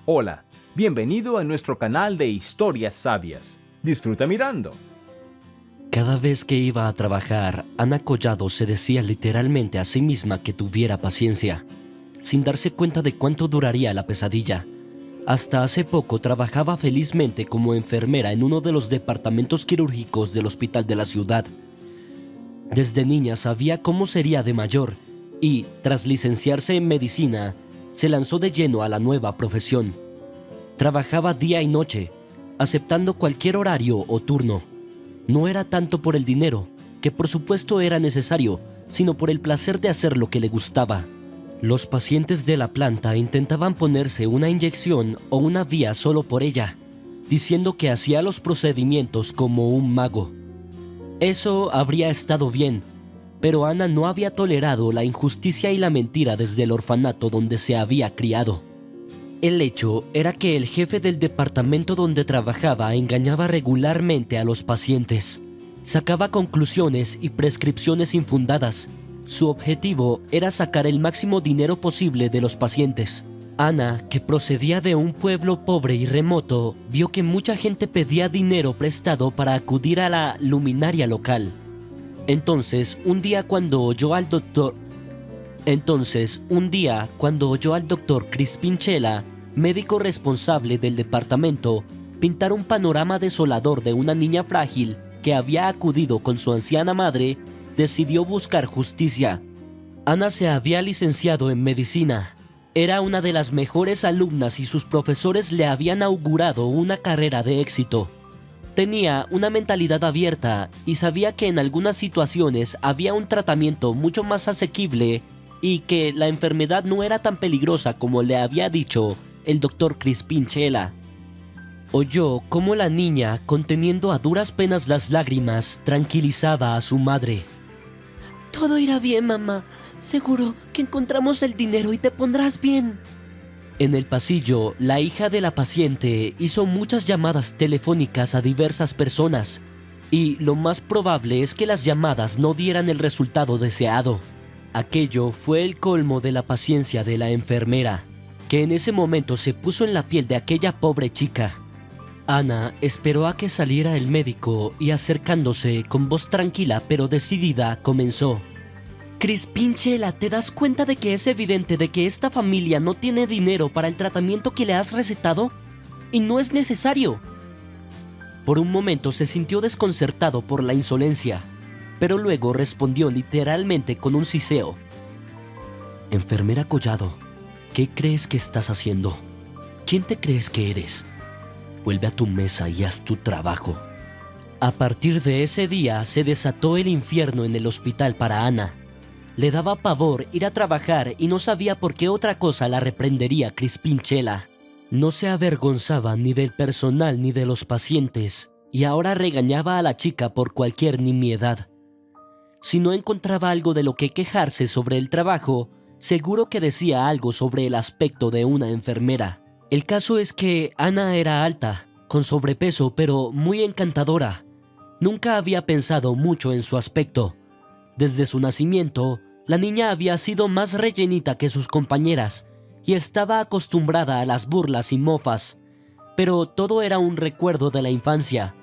Hola, bienvenido a nuestro canal de historias sabias. Disfruta mirando. Cada vez que iba a trabajar, Ana Collado se decía literalmente a sí misma que tuviera paciencia, sin darse cuenta de cuánto duraría la pesadilla. Hasta hace poco trabajaba felizmente como enfermera en uno de los departamentos quirúrgicos del hospital de la ciudad. Desde niña sabía cómo sería de mayor y, tras licenciarse en medicina, se lanzó de lleno a la nueva profesión. Trabajaba día y noche, aceptando cualquier horario o turno. No era tanto por el dinero, que por supuesto era necesario, sino por el placer de hacer lo que le gustaba. Los pacientes de la planta intentaban ponerse una inyección o una vía solo por ella, diciendo que hacía los procedimientos como un mago. Eso habría estado bien, pero Ana no había tolerado la injusticia y la mentira desde el orfanato donde se había criado. El hecho era que el jefe del departamento donde trabajaba engañaba regularmente a los pacientes. Sacaba conclusiones y prescripciones infundadas. Su objetivo era sacar el máximo dinero posible de los pacientes. Ana, que procedía de un pueblo pobre y remoto, vio que mucha gente pedía dinero prestado para acudir a la luminaria local. Entonces, un día cuando oyó al doctor Crispin Chela, médico responsable del departamento, pintar un panorama desolador de una niña frágil que había acudido con su anciana madre, decidió buscar justicia. Ana se había licenciado en medicina. Era una de las mejores alumnas y sus profesores le habían augurado una carrera de éxito. Tenía una mentalidad abierta y sabía que en algunas situaciones había un tratamiento mucho más asequible y que la enfermedad no era tan peligrosa como le había dicho el doctor Crispin Chela. Oyó cómo la niña, conteniendo a duras penas las lágrimas, tranquilizaba a su madre. Todo irá bien, mamá. Seguro que encontramos el dinero y te pondrás bien. En el pasillo, la hija de la paciente hizo muchas llamadas telefónicas a diversas personas, y lo más probable es que las llamadas no dieran el resultado deseado. Aquello fue el colmo de la paciencia de la enfermera, que en ese momento se puso en la piel de aquella pobre chica. Ana esperó a que saliera el médico y, acercándose con voz tranquila pero decidida, comenzó. Crispin Chela, ¿te das cuenta de que es evidente de que esta familia no tiene dinero para el tratamiento que le has recetado? Y no es necesario. Por un momento se sintió desconcertado por la insolencia, pero luego respondió literalmente con un siseo. Enfermera Collado, ¿qué crees que estás haciendo? ¿Quién te crees que eres? Vuelve a tu mesa y haz tu trabajo. A partir de ese día se desató el infierno en el hospital para Ana. Le daba pavor ir a trabajar y no sabía por qué otra cosa la reprendería Crispin Chela. No se avergonzaba ni del personal ni de los pacientes, y ahora regañaba a la chica por cualquier nimiedad. Si no encontraba algo de lo que quejarse sobre el trabajo, seguro que decía algo sobre el aspecto de una enfermera. El caso es que Ana era alta, con sobrepeso, pero muy encantadora. Nunca había pensado mucho en su aspecto. Desde su nacimiento, la niña había sido más rellenita que sus compañeras y estaba acostumbrada a las burlas y mofas, pero todo era un recuerdo de la infancia.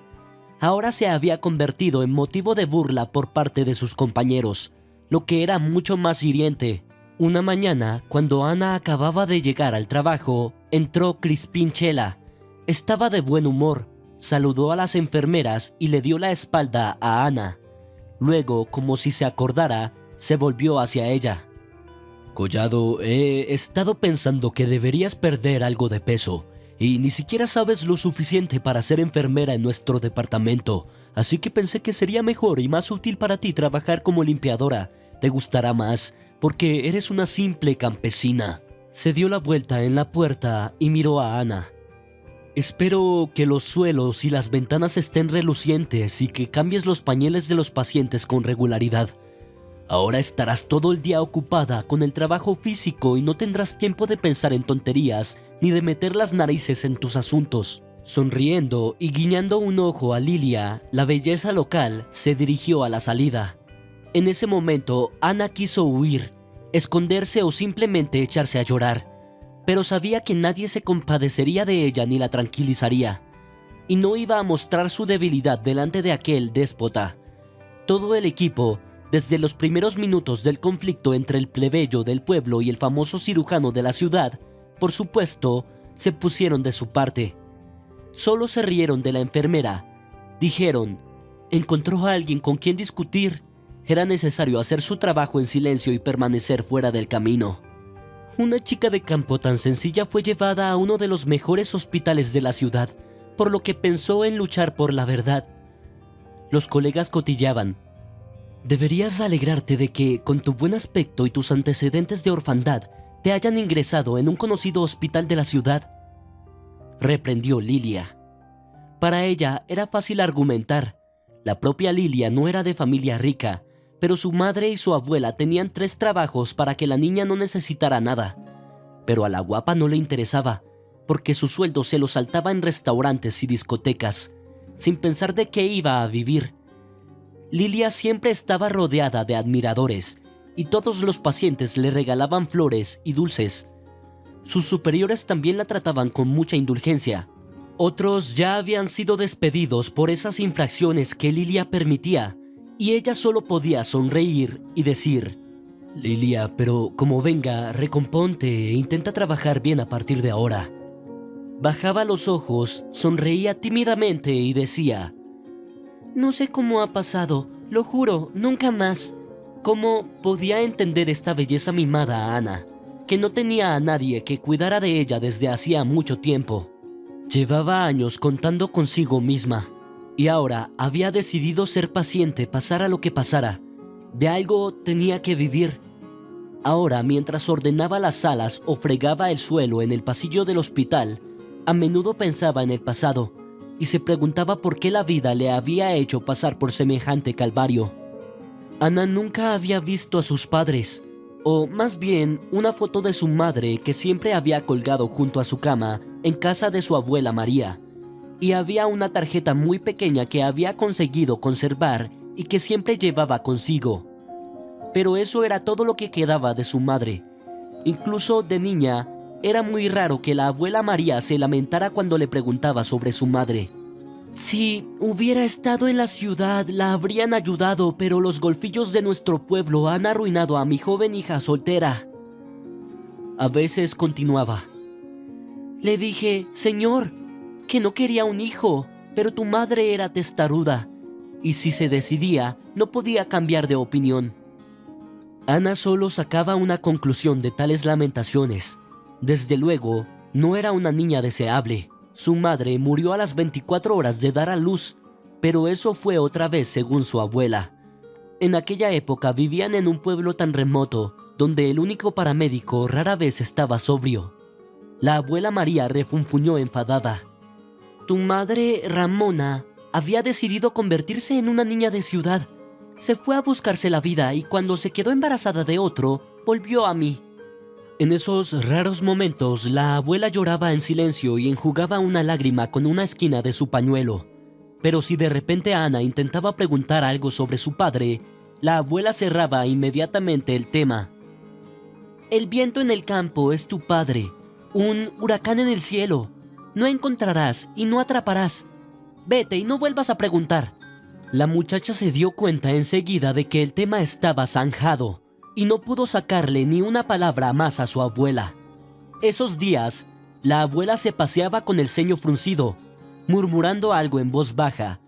Ahora se había convertido en motivo de burla por parte de sus compañeros, lo que era mucho más hiriente. Una mañana, cuando Ana acababa de llegar al trabajo, entró Crispin Chela. Estaba de buen humor, saludó a las enfermeras y le dio la espalda a Ana. Luego, como si se acordara, se volvió hacia ella. Collado, he estado pensando que deberías perder algo de peso, y ni siquiera sabes lo suficiente para ser enfermera en nuestro departamento, así que pensé que sería mejor y más útil para ti trabajar como limpiadora. Te gustará más, porque eres una simple campesina. Se dio la vuelta en la puerta y miró a Ana. Espero que los suelos y las ventanas estén relucientes y que cambies los pañales de los pacientes con regularidad. Ahora estarás todo el día ocupada con el trabajo físico y no tendrás tiempo de pensar en tonterías ni de meter las narices en tus asuntos. Sonriendo y guiñando un ojo a Lilia, la belleza local, se dirigió a la salida. En ese momento, Ana quiso huir, esconderse o simplemente echarse a llorar. pero sabía que nadie se compadecería de ella ni la tranquilizaría, y no iba a mostrar su debilidad delante de aquel déspota. Todo el equipo, desde los primeros minutos del conflicto entre el plebeyo del pueblo y el famoso cirujano de la ciudad, por supuesto, se pusieron de su parte. Solo se rieron de la enfermera. Dijeron, encontró a alguien con quien discutir. Era necesario hacer su trabajo en silencio y permanecer fuera del camino. Una chica de campo tan sencilla fue llevada a uno de los mejores hospitales de la ciudad, por lo que pensó en luchar por la verdad. Los colegas cotillaban. Deberías alegrarte de que, con tu buen aspecto y tus antecedentes de orfandad, te hayan ingresado en un conocido hospital de la ciudad, reprendió Lilia. Para ella era fácil argumentar. La propia Lilia no era de familia rica, pero su madre y su abuela tenían 3 trabajos para que la niña no necesitara nada. Pero a la guapa no le interesaba, porque su sueldo se lo saltaba en restaurantes y discotecas, sin pensar de qué iba a vivir. Lilia siempre estaba rodeada de admiradores, y todos los pacientes le regalaban flores y dulces. Sus superiores también la trataban con mucha indulgencia. Otros ya habían sido despedidos por esas infracciones que Lilia permitía, y ella solo podía sonreír y decir, Lilia, pero como venga, recomponte e intenta trabajar bien a partir de ahora. Bajaba los ojos, sonreía tímidamente y decía, no sé cómo ha pasado, lo juro, nunca más. ¿Cómo podía entender esta belleza mimada a Ana, que no tenía a nadie que cuidara de ella desde hacía mucho tiempo? Llevaba años contando consigo misma, y ahora había decidido ser paciente pasara lo que pasara. De algo tenía que vivir. Ahora, mientras ordenaba las salas o fregaba el suelo en el pasillo del hospital, a menudo pensaba en el pasado, y se preguntaba por qué la vida le había hecho pasar por semejante calvario. Ana nunca había visto a sus padres, o más bien una foto de su madre que siempre había colgado junto a su cama en casa de su abuela María, y había una tarjeta muy pequeña que había conseguido conservar y que siempre llevaba consigo. Pero eso era todo lo que quedaba de su madre. Incluso de niña, era muy raro que la abuela María se lamentara cuando le preguntaba sobre su madre. Si hubiera estado en la ciudad, la habrían ayudado, pero los golfillos de nuestro pueblo han arruinado a mi joven hija soltera. A veces continuaba. Le dije, Señor, que no quería un hijo, pero tu madre era testaruda, y si se decidía, no podía cambiar de opinión. Ana solo sacaba una conclusión de tales lamentaciones. Desde luego, no era una niña deseable. Su madre murió a las 24 horas de dar a luz, pero eso fue otra vez según su abuela. En aquella época vivían en un pueblo tan remoto, donde el único paramédico rara vez estaba sobrio. La abuela María refunfuñó enfadada. Tu madre, Ramona, había decidido convertirse en una niña de ciudad. Se fue a buscarse la vida y cuando se quedó embarazada de otro, volvió a mí. En esos raros momentos, la abuela lloraba en silencio y enjugaba una lágrima con una esquina de su pañuelo. Pero si de repente Ana intentaba preguntar algo sobre su padre, la abuela cerraba inmediatamente el tema. El viento en el campo es tu padre, un huracán en el cielo. No encontrarás y no atraparás. Vete y no vuelvas a preguntar. La muchacha se dio cuenta enseguida de que el tema estaba zanjado y no pudo sacarle ni una palabra más a su abuela. Esos días, la abuela se paseaba con el ceño fruncido, murmurando algo en voz baja,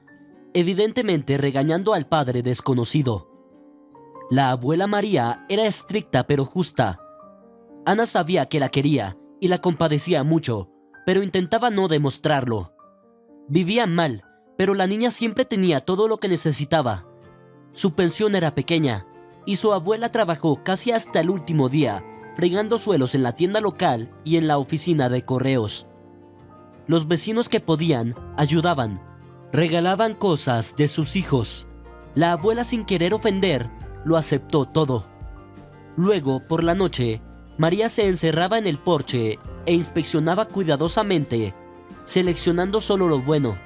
evidentemente regañando al padre desconocido. La abuela María era estricta pero justa. Ana sabía que la quería y la compadecía mucho, pero intentaba no demostrarlo. Vivía mal, pero la niña siempre tenía todo lo que necesitaba. Su pensión era pequeña, y su abuela trabajó casi hasta el último día, fregando suelos en la tienda local y en la oficina de correos. Los vecinos que podían, ayudaban, regalaban cosas de sus hijos. La abuela, sin querer ofender, lo aceptó todo. Luego, por la noche, María se encerraba en el porche e inspeccionaba cuidadosamente, seleccionando solo lo bueno.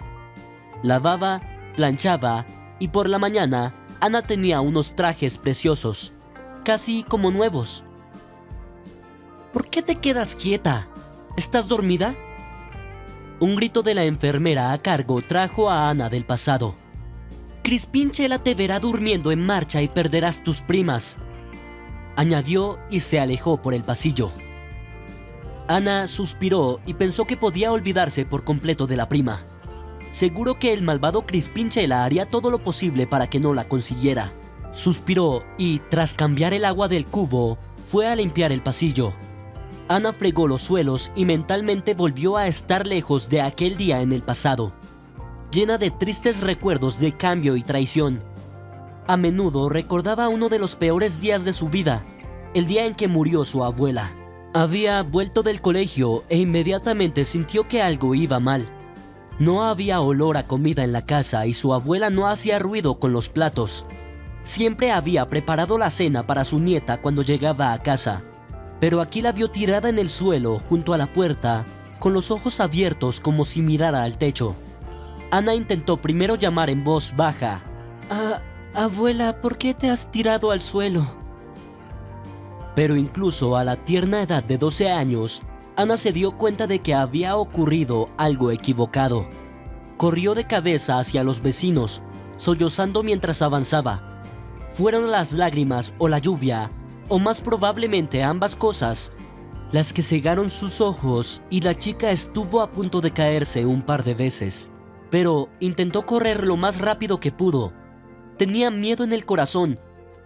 Lavaba, planchaba y por la mañana Ana tenía unos trajes preciosos, casi como nuevos. ¿Por qué te quedas quieta? ¿Estás dormida? Un grito de la enfermera a cargo trajo a Ana del pasado. Crispinchela te verá durmiendo en marcha y perderás tus primas, añadió y se alejó por el pasillo. Ana suspiró y pensó que podía olvidarse por completo de la prima. Seguro que el malvado Crispinchela haría todo lo posible para que no la consiguiera. Suspiró y, tras cambiar el agua del cubo, fue a limpiar el pasillo. Ana fregó los suelos y mentalmente volvió a estar lejos de aquel día en el pasado, llena de tristes recuerdos de cambio y traición. A menudo recordaba uno de los peores días de su vida, el día en que murió su abuela. Había vuelto del colegio e inmediatamente sintió que algo iba mal. No había olor a comida en la casa y su abuela no hacía ruido con los platos. Siempre había preparado la cena para su nieta cuando llegaba a casa, pero aquí la vio tirada en el suelo junto a la puerta, con los ojos abiertos como si mirara al techo. Ana intentó primero llamar en voz baja. Abuela, ¿por qué te has tirado al suelo? Pero incluso a la tierna edad de 12 años, Ana se dio cuenta de que había ocurrido algo equivocado. Corrió de cabeza hacia los vecinos, sollozando mientras avanzaba. Fueron las lágrimas o la lluvia, o más probablemente ambas cosas, las que cegaron sus ojos y la chica estuvo a punto de caerse un par de veces. Pero intentó correr lo más rápido que pudo. Tenía miedo en el corazón.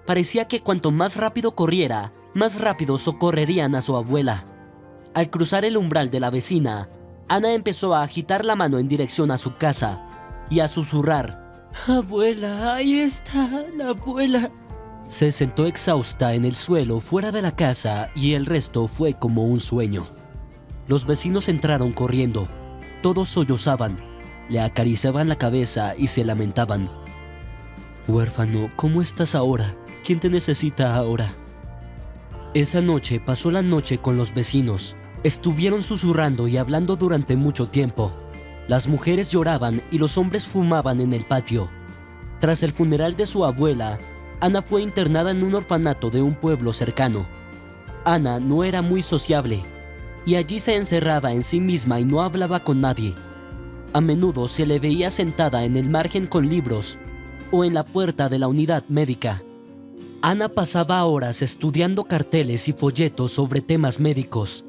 Parecía que cuanto más rápido corriera, más rápido socorrerían a su abuela. Al cruzar el umbral de la vecina, Ana empezó a agitar la mano en dirección a su casa y a susurrar: «Abuela, ahí está la abuela». Se sentó exhausta en el suelo fuera de la casa y el resto fue como un sueño. Los vecinos entraron corriendo. Todos sollozaban, le acariciaban la cabeza y se lamentaban. «Huérfano, ¿cómo estás ahora? ¿Quién te necesita ahora?». Esa noche pasó la noche con los vecinos. Estuvieron susurrando y hablando durante mucho tiempo. Las mujeres lloraban y los hombres fumaban en el patio. Tras el funeral de su abuela, Ana fue internada en un orfanato de un pueblo cercano. Ana no era muy sociable, y allí se encerraba en sí misma y no hablaba con nadie. A menudo se le veía sentada en el margen con libros, o en la puerta de la unidad médica. Ana pasaba horas estudiando carteles y folletos sobre temas médicos.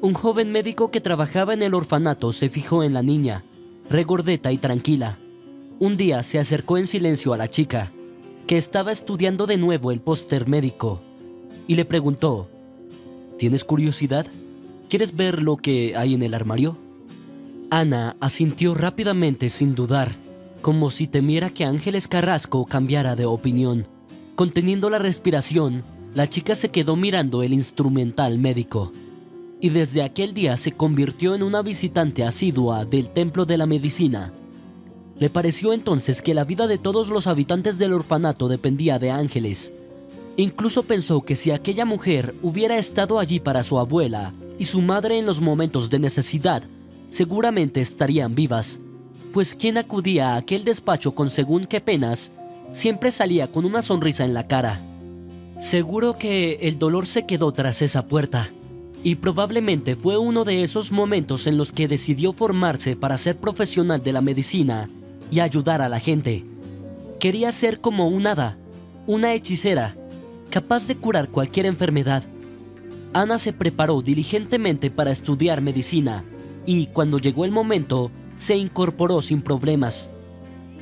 Un joven médico que trabajaba en el orfanato se fijó en la niña, regordeta y tranquila. Un día se acercó en silencio a la chica, que estaba estudiando de nuevo el póster médico, y le preguntó: ¿Tienes curiosidad? ¿Quieres ver lo que hay en el armario? Ana asintió rápidamente sin dudar, como si temiera que Ángeles Carrasco cambiara de opinión. Conteniendo la respiración, la chica se quedó mirando el instrumental médico, y desde aquel día se convirtió en una visitante asidua del Templo de la Medicina. Le pareció entonces que la vida de todos los habitantes del orfanato dependía de Ángeles. Incluso pensó que si aquella mujer hubiera estado allí para su abuela y su madre en los momentos de necesidad, seguramente estarían vivas, pues quien acudía a aquel despacho con según qué penas, siempre salía con una sonrisa en la cara. Seguro que el dolor se quedó tras esa puerta, y probablemente fue uno de esos momentos en los que decidió formarse para ser profesional de la medicina y ayudar a la gente. Quería ser como un hada, una hechicera, capaz de curar cualquier enfermedad. Ana se preparó diligentemente para estudiar medicina y, cuando llegó el momento, se incorporó sin problemas.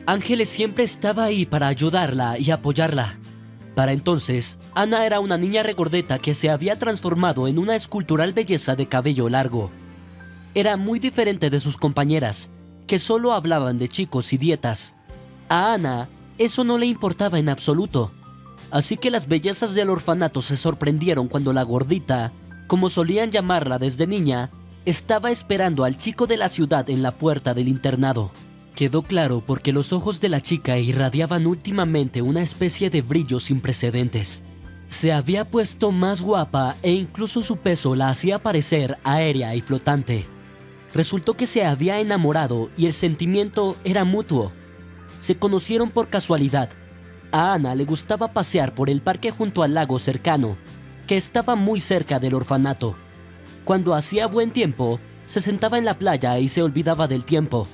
Ángeles siempre estaba ahí para ayudarla y apoyarla. Para entonces, Ana era una niña regordeta que se había transformado en una escultural belleza de cabello largo. Era muy diferente de sus compañeras, que solo hablaban de chicos y dietas. A Ana, eso no le importaba en absoluto. Así que las bellezas del orfanato se sorprendieron cuando la gordita, como solían llamarla desde niña, estaba esperando al chico de la ciudad en la puerta del internado. Quedó claro porque los ojos de la chica irradiaban últimamente una especie de brillo sin precedentes. Se había puesto más guapa e incluso su peso la hacía parecer aérea y flotante. Resultó que se había enamorado y el sentimiento era mutuo. Se conocieron por casualidad. A Ana le gustaba pasear por el parque junto al lago cercano, que estaba muy cerca del orfanato. Cuando hacía buen tiempo, se sentaba en la playa y se olvidaba del tiempo.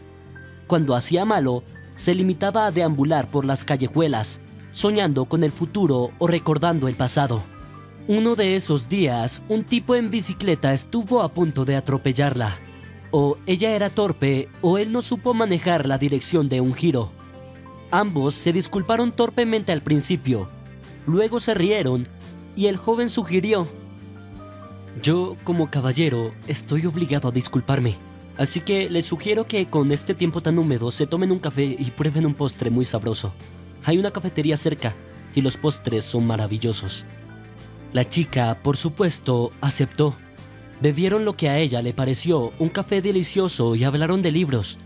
Cuando hacía malo, se limitaba a deambular por las callejuelas, soñando con el futuro o recordando el pasado. Uno de esos días, un tipo en bicicleta estuvo a punto de atropellarla. O ella era torpe o él no supo manejar la dirección de un giro. Ambos se disculparon torpemente al principio, luego se rieron y el joven sugirió: yo, como caballero, estoy obligado a disculparme. Así que les sugiero que con este tiempo tan húmedo se tomen un café y prueben un postre muy sabroso. Hay una cafetería cerca y los postres son maravillosos. La chica, por supuesto, aceptó. Bebieron lo que a ella le pareció un café delicioso y hablaron de libros.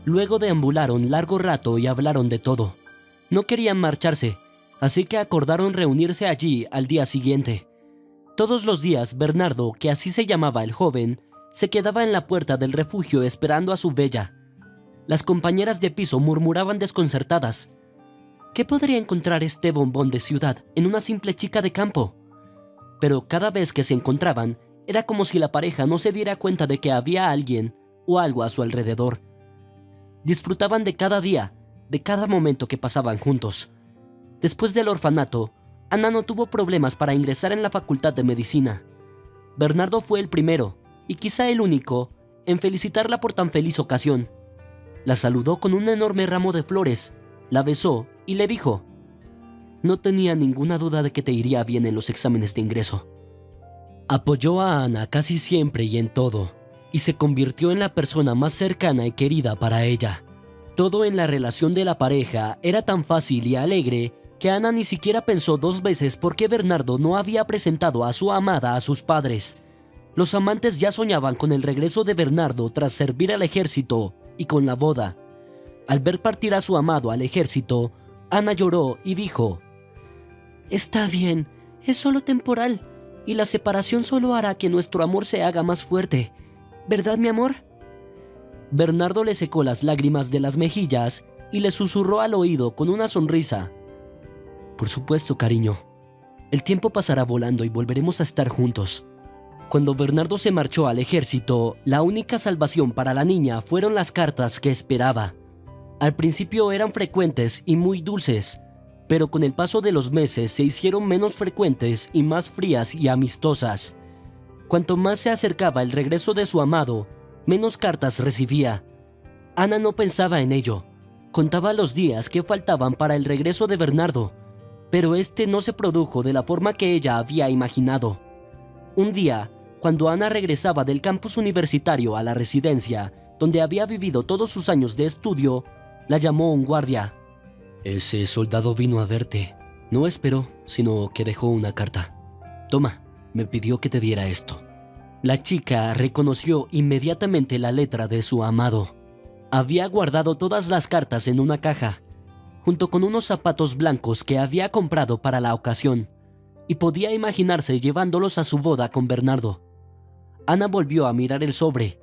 Luego deambularon largo rato y hablaron de todo. No querían marcharse, así que acordaron reunirse allí al día siguiente. Todos los días, Bernardo, que así se llamaba el joven, se quedaba en la puerta del refugio esperando a su bella. Las compañeras de piso murmuraban desconcertadas: ¿qué podría encontrar este bombón de ciudad en una simple chica de campo? Pero cada vez que se encontraban, era como si la pareja no se diera cuenta de que había alguien o algo a su alrededor. Disfrutaban de cada día, de cada momento que pasaban juntos. Después del orfanato, Ana no tuvo problemas para ingresar en la facultad de medicina. Bernardo fue el primero, y quizá el único, en felicitarla por tan feliz ocasión. La saludó con un enorme ramo de flores, la besó y le dijo: no tenía ninguna duda de que te iría bien en los exámenes de ingreso. Apoyó a Ana casi siempre y en todo, y se convirtió en la persona más cercana y querida para ella. Todo en la relación de la pareja era tan fácil y alegre que Ana ni siquiera pensó dos veces por qué Bernardo no había presentado a su amada a sus padres. Los amantes ya soñaban con el regreso de Bernardo tras servir al ejército y con la boda. Al ver partir a su amado al ejército, Ana lloró y dijo: está bien, es solo temporal, y la separación solo hará que nuestro amor se haga más fuerte. ¿Verdad, mi amor? Bernardo le secó las lágrimas de las mejillas y le susurró al oído con una sonrisa: por supuesto, cariño. El tiempo pasará volando y volveremos a estar juntos. Cuando Bernardo se marchó al ejército, la única salvación para la niña fueron las cartas que esperaba. Al principio eran frecuentes y muy dulces, pero con el paso de los meses se hicieron menos frecuentes y más frías y amistosas. Cuanto más se acercaba el regreso de su amado, menos cartas recibía. Ana no pensaba en ello. Contaba los días que faltaban para el regreso de Bernardo, pero este no se produjo de la forma que ella había imaginado. Un día, cuando Ana regresaba del campus universitario a la residencia, donde había vivido todos sus años de estudio, la llamó un guardia. Ese soldado vino a verte. No esperó, sino que dejó una carta. Toma, me pidió que te diera esto. La chica reconoció inmediatamente la letra de su amado. Había guardado todas las cartas en una caja, junto con unos zapatos blancos que había comprado para la ocasión, y podía imaginarse llevándolos a su boda con Bernardo. Ana volvió a mirar el sobre.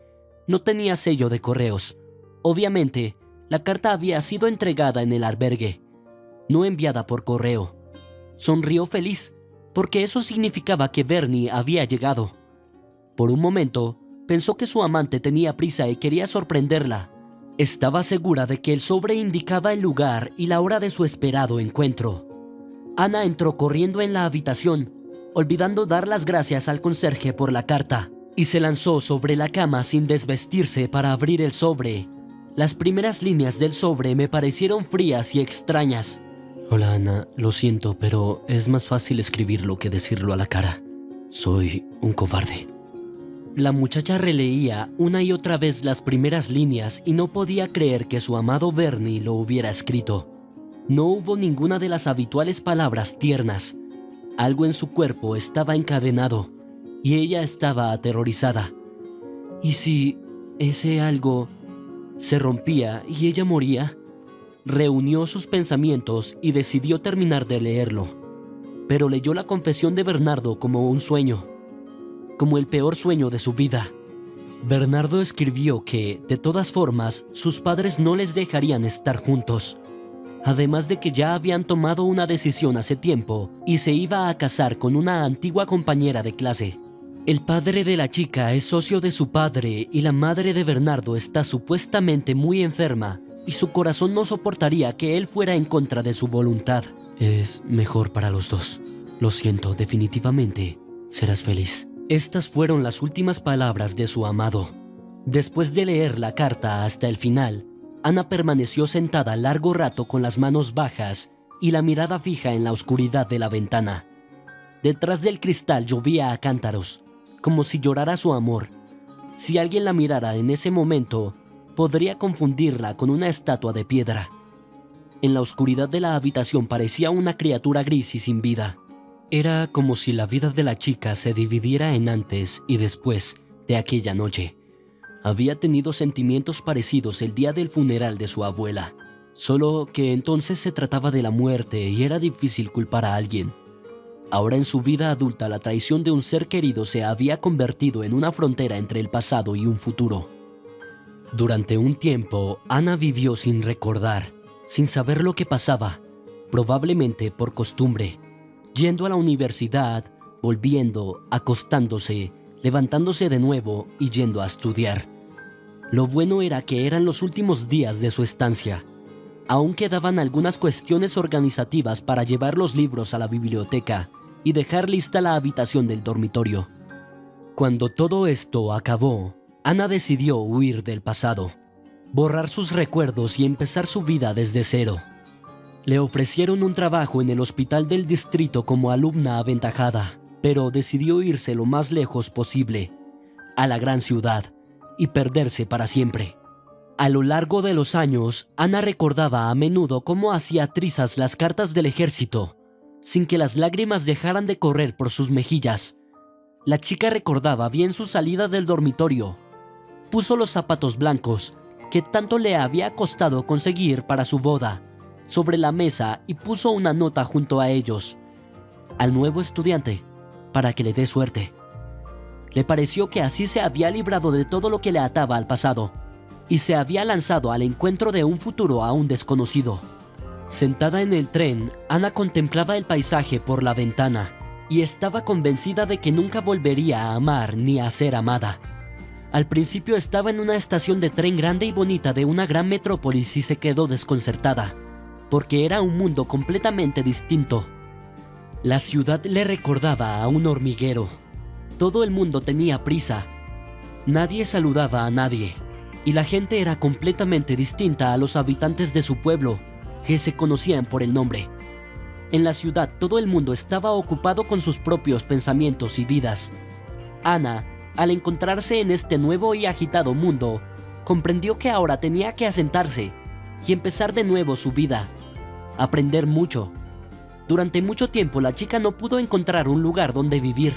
No tenía sello de correos. Obviamente, la carta había sido entregada en el albergue, no enviada por correo. Sonrió feliz, porque eso significaba que Bernie había llegado. Por un momento, pensó que su amante tenía prisa y quería sorprenderla. Estaba segura de que el sobre indicaba el lugar y la hora de su esperado encuentro. Ana entró corriendo en la habitación, olvidando dar las gracias al conserje por la carta, y se lanzó sobre la cama sin desvestirse para abrir el sobre. Las primeras líneas del sobre me parecieron frías y extrañas. Hola, Ana, lo siento, pero es más fácil escribirlo que decirlo a la cara. Soy un cobarde. La muchacha releía una y otra vez las primeras líneas y no podía creer que su amado Bernie lo hubiera escrito. No hubo ninguna de las habituales palabras tiernas. Algo en su cuerpo estaba encadenado y ella estaba aterrorizada. ¿Y si ese algo se rompía y ella moría? Reunió sus pensamientos y decidió terminar de leerlo. Pero leyó la confesión de Bernardo como un sueño, como el peor sueño de su vida. Bernardo escribió que, de todas formas, sus padres no les dejarían estar juntos. Además de que ya habían tomado una decisión hace tiempo y se iba a casar con una antigua compañera de clase. El padre de la chica es socio de su padre y la madre de Bernardo está supuestamente muy enferma y su corazón no soportaría que él fuera en contra de su voluntad. Es mejor para los dos. Lo siento, definitivamente serás feliz. Estas fueron las últimas palabras de su amado. Después de leer la carta hasta el final, Ana permaneció sentada largo rato con las manos bajas y la mirada fija en la oscuridad de la ventana. Detrás del cristal llovía a cántaros, como si llorara su amor. Si alguien la mirara en ese momento, podría confundirla con una estatua de piedra. En la oscuridad de la habitación parecía una criatura gris y sin vida. Era como si la vida de la chica se dividiera en antes y después de aquella noche. Había tenido sentimientos parecidos el día del funeral de su abuela, solo que entonces se trataba de la muerte y era difícil culpar a alguien. Ahora en su vida adulta la traición de un ser querido se había convertido en una frontera entre el pasado y un futuro. Durante un tiempo, Ana vivió sin recordar, sin saber lo que pasaba, probablemente por costumbre, yendo a la universidad, volviendo, acostándose, levantándose de nuevo y yendo a estudiar. Lo bueno era que eran los últimos días de su estancia. Aún quedaban algunas cuestiones organizativas para llevar los libros a la biblioteca y dejar lista la habitación del dormitorio. Cuando todo esto acabó, Ana decidió huir del pasado, borrar sus recuerdos y empezar su vida desde cero. Le ofrecieron un trabajo en el hospital del distrito como alumna aventajada, pero decidió irse lo más lejos posible, a la gran ciudad, y perderse para siempre. A lo largo de los años, Ana recordaba a menudo cómo hacía trizas las cartas del ejército, sin que las lágrimas dejaran de correr por sus mejillas. La chica recordaba bien su salida del dormitorio. Puso los zapatos blancos, que tanto le había costado conseguir para su boda, sobre la mesa y puso una nota junto a ellos, al nuevo estudiante, para que le dé suerte. Le pareció que así se había librado de todo lo que le ataba al pasado, y se había lanzado al encuentro de un futuro aún desconocido. Sentada en el tren, Ana contemplaba el paisaje por la ventana, y estaba convencida de que nunca volvería a amar ni a ser amada. Al principio estaba en una estación de tren grande y bonita de una gran metrópolis y se quedó desconcertada, porque era un mundo completamente distinto. La ciudad le recordaba a un hormiguero. Todo el mundo tenía prisa. Nadie saludaba a nadie, y la gente era completamente distinta a los habitantes de su pueblo, que se conocían por el nombre. En la ciudad todo el mundo estaba ocupado con sus propios pensamientos y vidas. Ana, al encontrarse en este nuevo y agitado mundo, comprendió que ahora tenía que asentarse y empezar de nuevo su vida, aprender mucho. Durante mucho tiempo la chica no pudo encontrar un lugar donde vivir.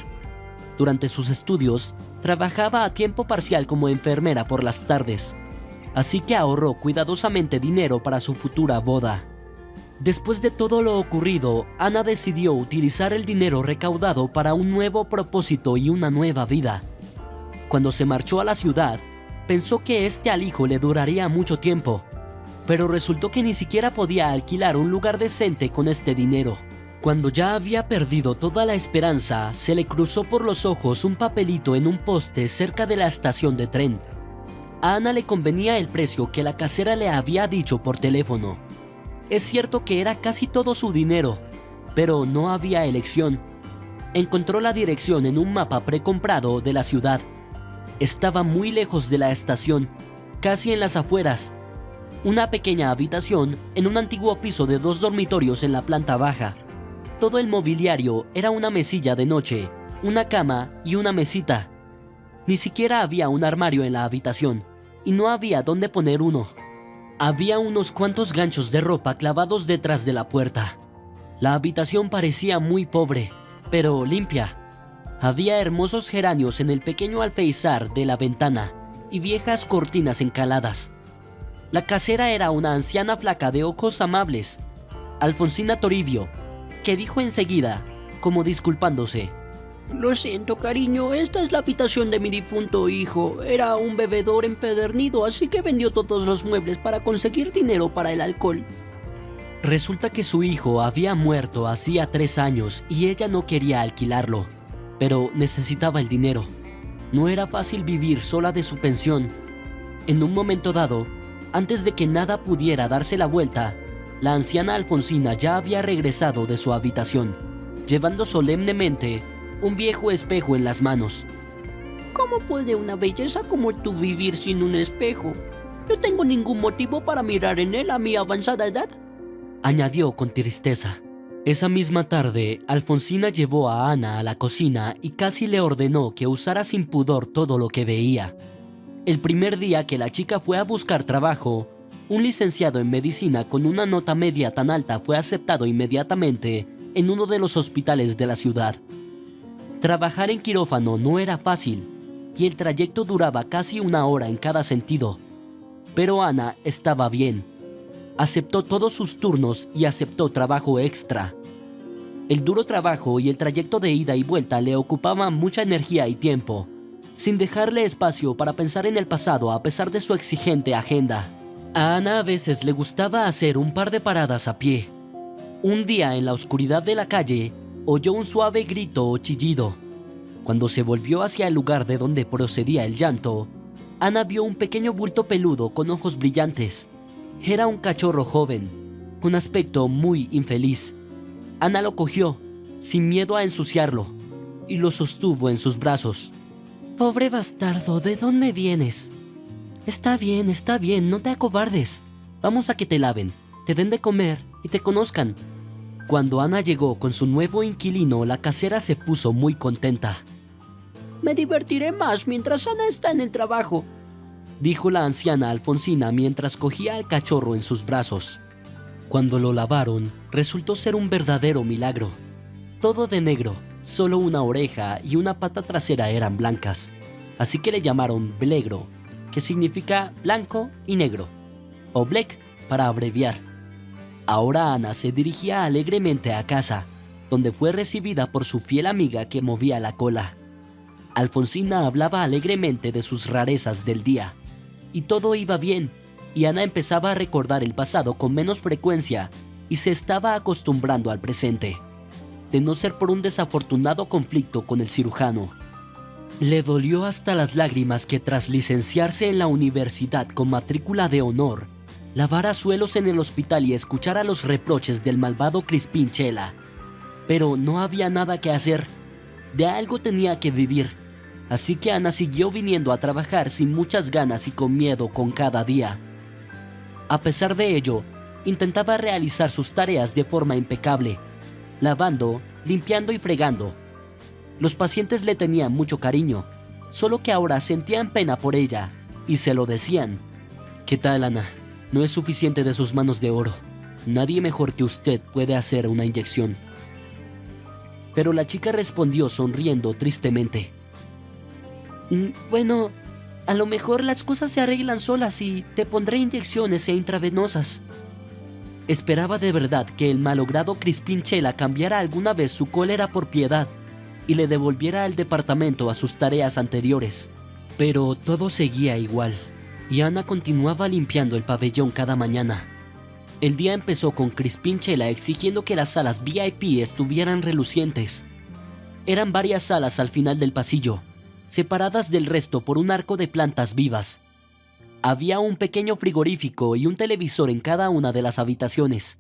Durante sus estudios, trabajaba a tiempo parcial como enfermera por las tardes, así que ahorró cuidadosamente dinero para su futura boda. Después de todo lo ocurrido, Ana decidió utilizar el dinero recaudado para un nuevo propósito y una nueva vida. Cuando se marchó a la ciudad, pensó que este alijo le duraría mucho tiempo, pero resultó que ni siquiera podía alquilar un lugar decente con este dinero. Cuando ya había perdido toda la esperanza, se le cruzó por los ojos un papelito en un poste cerca de la estación de tren. A Ana le convenía el precio que la casera le había dicho por teléfono. Es cierto que era casi todo su dinero, pero no había elección. Encontró la dirección en un mapa precomprado de la ciudad. Estaba muy lejos de la estación, casi en las afueras. Una pequeña habitación en un antiguo piso de 2 dormitorios en la planta baja. Todo el mobiliario era una mesilla de noche, una cama y una mesita. Ni siquiera había un armario en la habitación, y no había dónde poner uno. Había unos cuantos ganchos de ropa clavados detrás de la puerta. La habitación parecía muy pobre, pero limpia. Había hermosos geranios en el pequeño alféizar de la ventana y viejas cortinas encaladas. La casera era una anciana flaca de ojos amables, Alfonsina Toribio, que dijo enseguida, como disculpándose: Lo siento, cariño, esta es la habitación de mi difunto hijo. Era un bebedor empedernido, así que vendió todos los muebles para conseguir dinero para el alcohol. Resulta que su hijo había muerto hacía 3 años y ella no quería alquilarlo. pero necesitaba el dinero. No era fácil vivir sola de su pensión. En un momento dado, antes de que nada pudiera darse la vuelta, la anciana Alfonsina ya había regresado de su habitación, llevando solemnemente un viejo espejo en las manos. ¿Cómo puede una belleza como tú vivir sin un espejo? No tengo ningún motivo para mirar en él a mi avanzada edad, añadió con tristeza. Esa misma tarde, Alfonsina llevó a Ana a la cocina y casi le ordenó que usara sin pudor todo lo que veía. El primer día que la chica fue a buscar trabajo, un licenciado en medicina con una nota media tan alta fue aceptado inmediatamente en uno de los hospitales de la ciudad. Trabajar en quirófano no era fácil y el trayecto duraba casi 1 hora en cada sentido. Pero Ana estaba bien. Aceptó todos sus turnos y aceptó trabajo extra. El duro trabajo y el trayecto de ida y vuelta le ocupaban mucha energía y tiempo, sin dejarle espacio para pensar en el pasado a pesar de su exigente agenda. A Ana a veces le gustaba hacer un par de paradas a pie. Un día en la oscuridad de la calle, oyó un suave grito o chillido. Cuando se volvió hacia el lugar de donde procedía el llanto, Ana vio un pequeño bulto peludo con ojos brillantes. Era un cachorro joven, con aspecto muy infeliz. Ana lo cogió, sin miedo a ensuciarlo, y lo sostuvo en sus brazos. «Pobre bastardo, ¿de dónde vienes?» Está bien, no te acobardes. Vamos a que te laven, te den de comer y te conozcan». Cuando Ana llegó con su nuevo inquilino, la casera se puso muy contenta. Me divertiré más mientras Ana está en el trabajo, dijo la anciana Alfonsina mientras cogía al cachorro en sus brazos. Cuando lo lavaron, resultó ser un verdadero milagro. Todo de negro, solo una oreja y una pata trasera eran blancas, así que le llamaron Blegro, que significa blanco y negro, o Blek para abreviar. Ahora Ana se dirigía alegremente a casa, donde fue recibida por su fiel amiga que movía la cola. Alfonsina hablaba alegremente de sus rarezas del día, y todo iba bien, y Ana empezaba a recordar el pasado con menos frecuencia y se estaba acostumbrando al presente, de no ser por un desafortunado conflicto con el cirujano. Le dolió hasta las lágrimas que tras licenciarse en la universidad con matrícula de honor, lavara suelos en el hospital y escuchara los reproches del malvado Crispín Chela. Pero no había nada que hacer, de algo tenía que vivir. Así que Ana siguió viniendo a trabajar sin muchas ganas y con miedo con cada día. A pesar de ello, intentaba realizar sus tareas de forma impecable, lavando, limpiando y fregando. Los pacientes le tenían mucho cariño, solo que ahora sentían pena por ella y se lo decían. «¿Qué tal, Ana? No es suficiente de sus manos de oro. Nadie mejor que usted puede hacer una inyección». Pero la chica respondió sonriendo tristemente. «Bueno, a lo mejor las cosas se arreglan solas y te pondré inyecciones intravenosas». Esperaba de verdad que el malogrado Crispín Chela cambiara alguna vez su cólera por piedad y le devolviera al departamento a sus tareas anteriores. Pero todo seguía igual, y Ana continuaba limpiando el pabellón cada mañana. El día empezó con Crispín Chela exigiendo que las salas VIP estuvieran relucientes. Eran varias salas al final del pasillo, separadas del resto por un arco de plantas vivas. Había un pequeño frigorífico y un televisor en cada una de las habitaciones,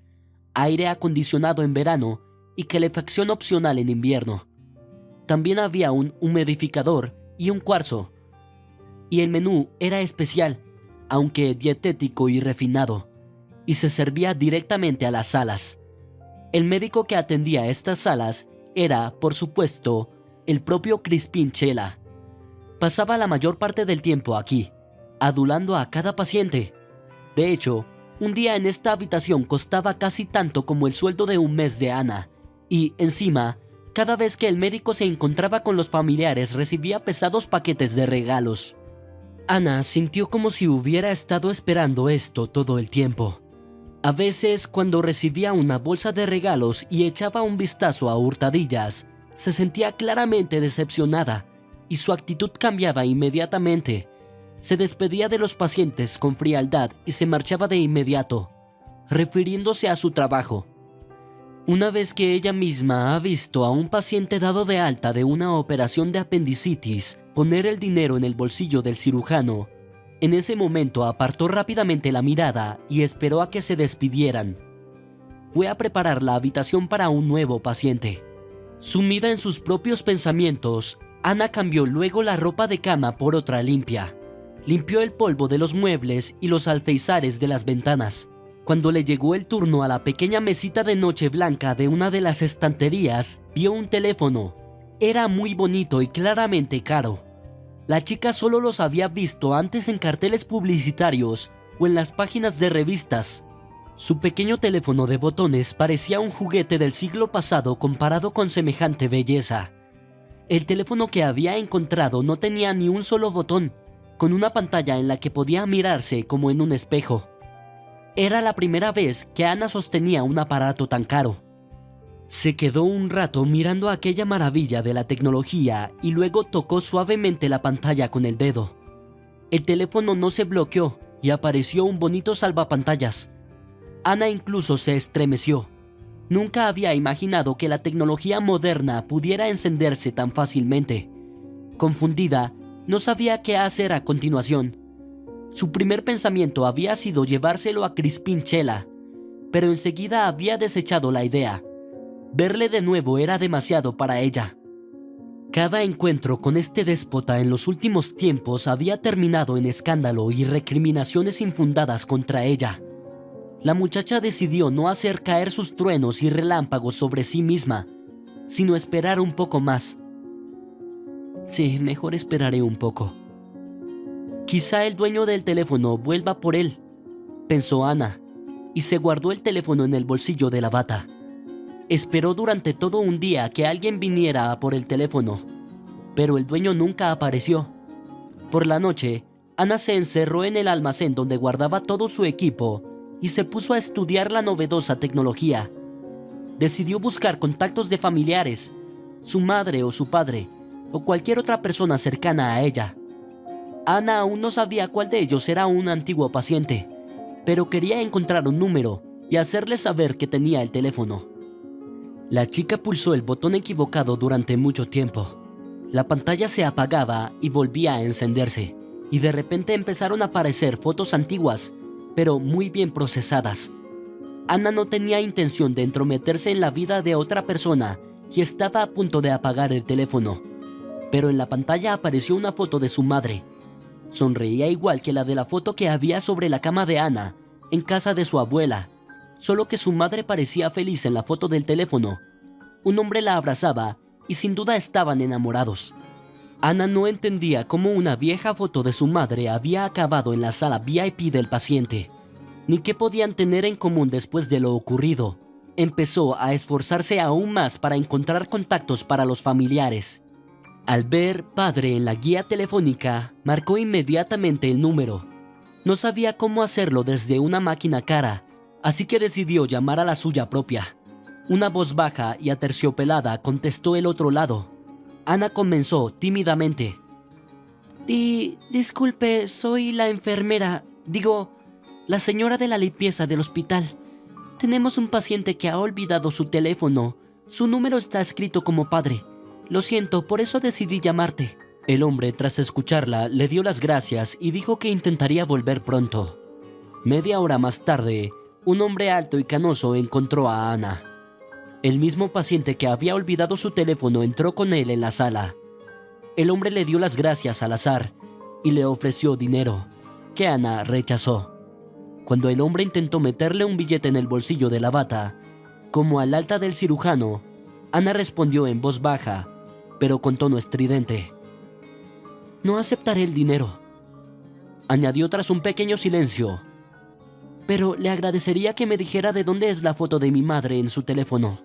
aire acondicionado en verano y calefacción opcional en invierno. También había un humidificador y un cuarzo. Y el menú era especial, aunque dietético y refinado, y se servía directamente a las salas. El médico que atendía estas salas era, por supuesto, el propio Crispín Chela. Pasaba la mayor parte del tiempo aquí, adulando a cada paciente. De hecho, un día en esta habitación costaba casi tanto como el sueldo de un mes de Ana, y, encima, cada vez que el médico se encontraba con los familiares recibía pesados paquetes de regalos. Ana sintió como si hubiera estado esperando esto todo el tiempo. A veces, cuando recibía una bolsa de regalos y echaba un vistazo a hurtadillas, se sentía claramente decepcionada, y su actitud cambiaba inmediatamente. Se despedía de los pacientes con frialdad y se marchaba de inmediato, refiriéndose a su trabajo. Una vez que ella misma ha visto a un paciente dado de alta de una operación de apendicitis poner el dinero en el bolsillo del cirujano, en ese momento apartó rápidamente la mirada y esperó a que se despidieran. Fue a preparar la habitación para un nuevo paciente. Sumida en sus propios pensamientos, Ana cambió luego la ropa de cama por otra limpia. Limpió el polvo de los muebles y los alféizares de las ventanas. Cuando le llegó el turno a la pequeña mesita de noche blanca de una de las estanterías, vio un teléfono. Era muy bonito y claramente caro. La chica solo los había visto antes en carteles publicitarios o en las páginas de revistas. Su pequeño teléfono de botones parecía un juguete del siglo pasado comparado con semejante belleza. El teléfono que había encontrado no tenía ni un solo botón, con una pantalla en la que podía mirarse como en un espejo. Era la primera vez que Ana sostenía un aparato tan caro. Se quedó un rato mirando aquella maravilla de la tecnología y luego tocó suavemente la pantalla con el dedo. El teléfono no se bloqueó y apareció un bonito salvapantallas. Ana incluso se estremeció. Nunca había imaginado que la tecnología moderna pudiera encenderse tan fácilmente. Confundida, no sabía qué hacer a continuación. Su primer pensamiento había sido llevárselo a Crispin Chela, pero enseguida había desechado la idea. Verle de nuevo era demasiado para ella. Cada encuentro con este déspota en los últimos tiempos había terminado en escándalo y recriminaciones infundadas contra ella. La muchacha decidió no hacer caer sus truenos y relámpagos sobre sí misma, sino esperar un poco más. Sí, mejor esperaré un poco. Quizá el dueño del teléfono vuelva por él, pensó Ana, y se guardó el teléfono en el bolsillo de la bata. Esperó durante todo un día que alguien viniera a por el teléfono, pero el dueño nunca apareció. Por la noche, Ana se encerró en el almacén donde guardaba todo su equipo y se puso a estudiar la novedosa tecnología. Decidió buscar contactos de familiares, su madre o su padre, o cualquier otra persona cercana a ella. Ana aún no sabía cuál de ellos era un antiguo paciente, pero quería encontrar un número y hacerle saber que tenía el teléfono. La chica pulsó el botón equivocado durante mucho tiempo. La pantalla se apagaba y volvía a encenderse, y de repente empezaron a aparecer fotos antiguas, pero muy bien procesadas. Ana no tenía intención de entrometerse en la vida de otra persona y estaba a punto de apagar el teléfono, pero en la pantalla apareció una foto de su madre. Sonreía igual que la de la foto que había sobre la cama de Ana, en casa de su abuela, solo que su madre parecía feliz en la foto del teléfono. Un hombre la abrazaba y sin duda estaban enamorados. Ana no entendía cómo una vieja foto de su madre había acabado en la sala VIP del paciente, ni qué podían tener en común después de lo ocurrido. Empezó a esforzarse aún más para encontrar contactos para los familiares. Al ver padre en la guía telefónica, marcó inmediatamente el número. No sabía cómo hacerlo desde una máquina cara, así que decidió llamar a la suya propia. Una voz baja y aterciopelada contestó el otro lado. Ana comenzó tímidamente. Disculpe, soy la enfermera, la señora de la limpieza del hospital. Tenemos un paciente que ha olvidado su teléfono. Su número está escrito como padre. Lo siento, por eso decidí llamarte. El hombre, tras escucharla, le dio las gracias y dijo que intentaría volver pronto. Media hora más tarde, un hombre alto y canoso encontró a Ana. El mismo paciente que había olvidado su teléfono entró con él en la sala. El hombre le dio las gracias al azar y le ofreció dinero, que Ana rechazó. Cuando el hombre intentó meterle un billete en el bolsillo de la bata, como al alta del cirujano, Ana respondió en voz baja, pero con tono estridente. No aceptaré el dinero, añadió tras un pequeño silencio. Pero le agradecería que me dijera de dónde es la foto de mi madre en su teléfono.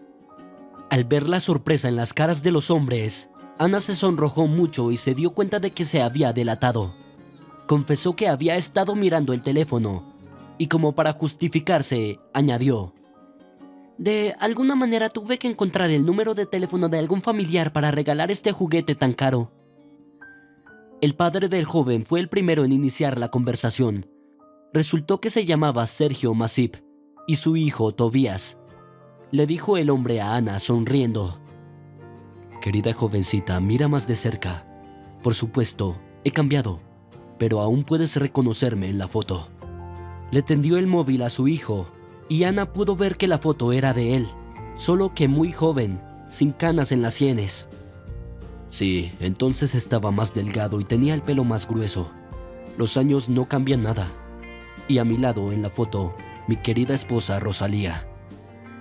Al ver la sorpresa en las caras de los hombres, Ana se sonrojó mucho y se dio cuenta de que se había delatado. Confesó que había estado mirando el teléfono y, como para justificarse, añadió: De alguna manera tuve que encontrar el número de teléfono de algún familiar para regalar este juguete tan caro. El padre del joven fue el primero en iniciar la conversación. Resultó que se llamaba Sergio Masip y su hijo Tobías. le dijo el hombre a Ana sonriendo. Querida jovencita, mira más de cerca. Por supuesto, he cambiado, pero aún puedes reconocerme en la foto. Le tendió el móvil a su hijo y Ana pudo ver que la foto era de él, solo que muy joven, sin canas en las sienes. Sí, entonces estaba más delgado y tenía el pelo más grueso. Los años no cambian nada. Y a mi lado en la foto, mi querida esposa Rosalía.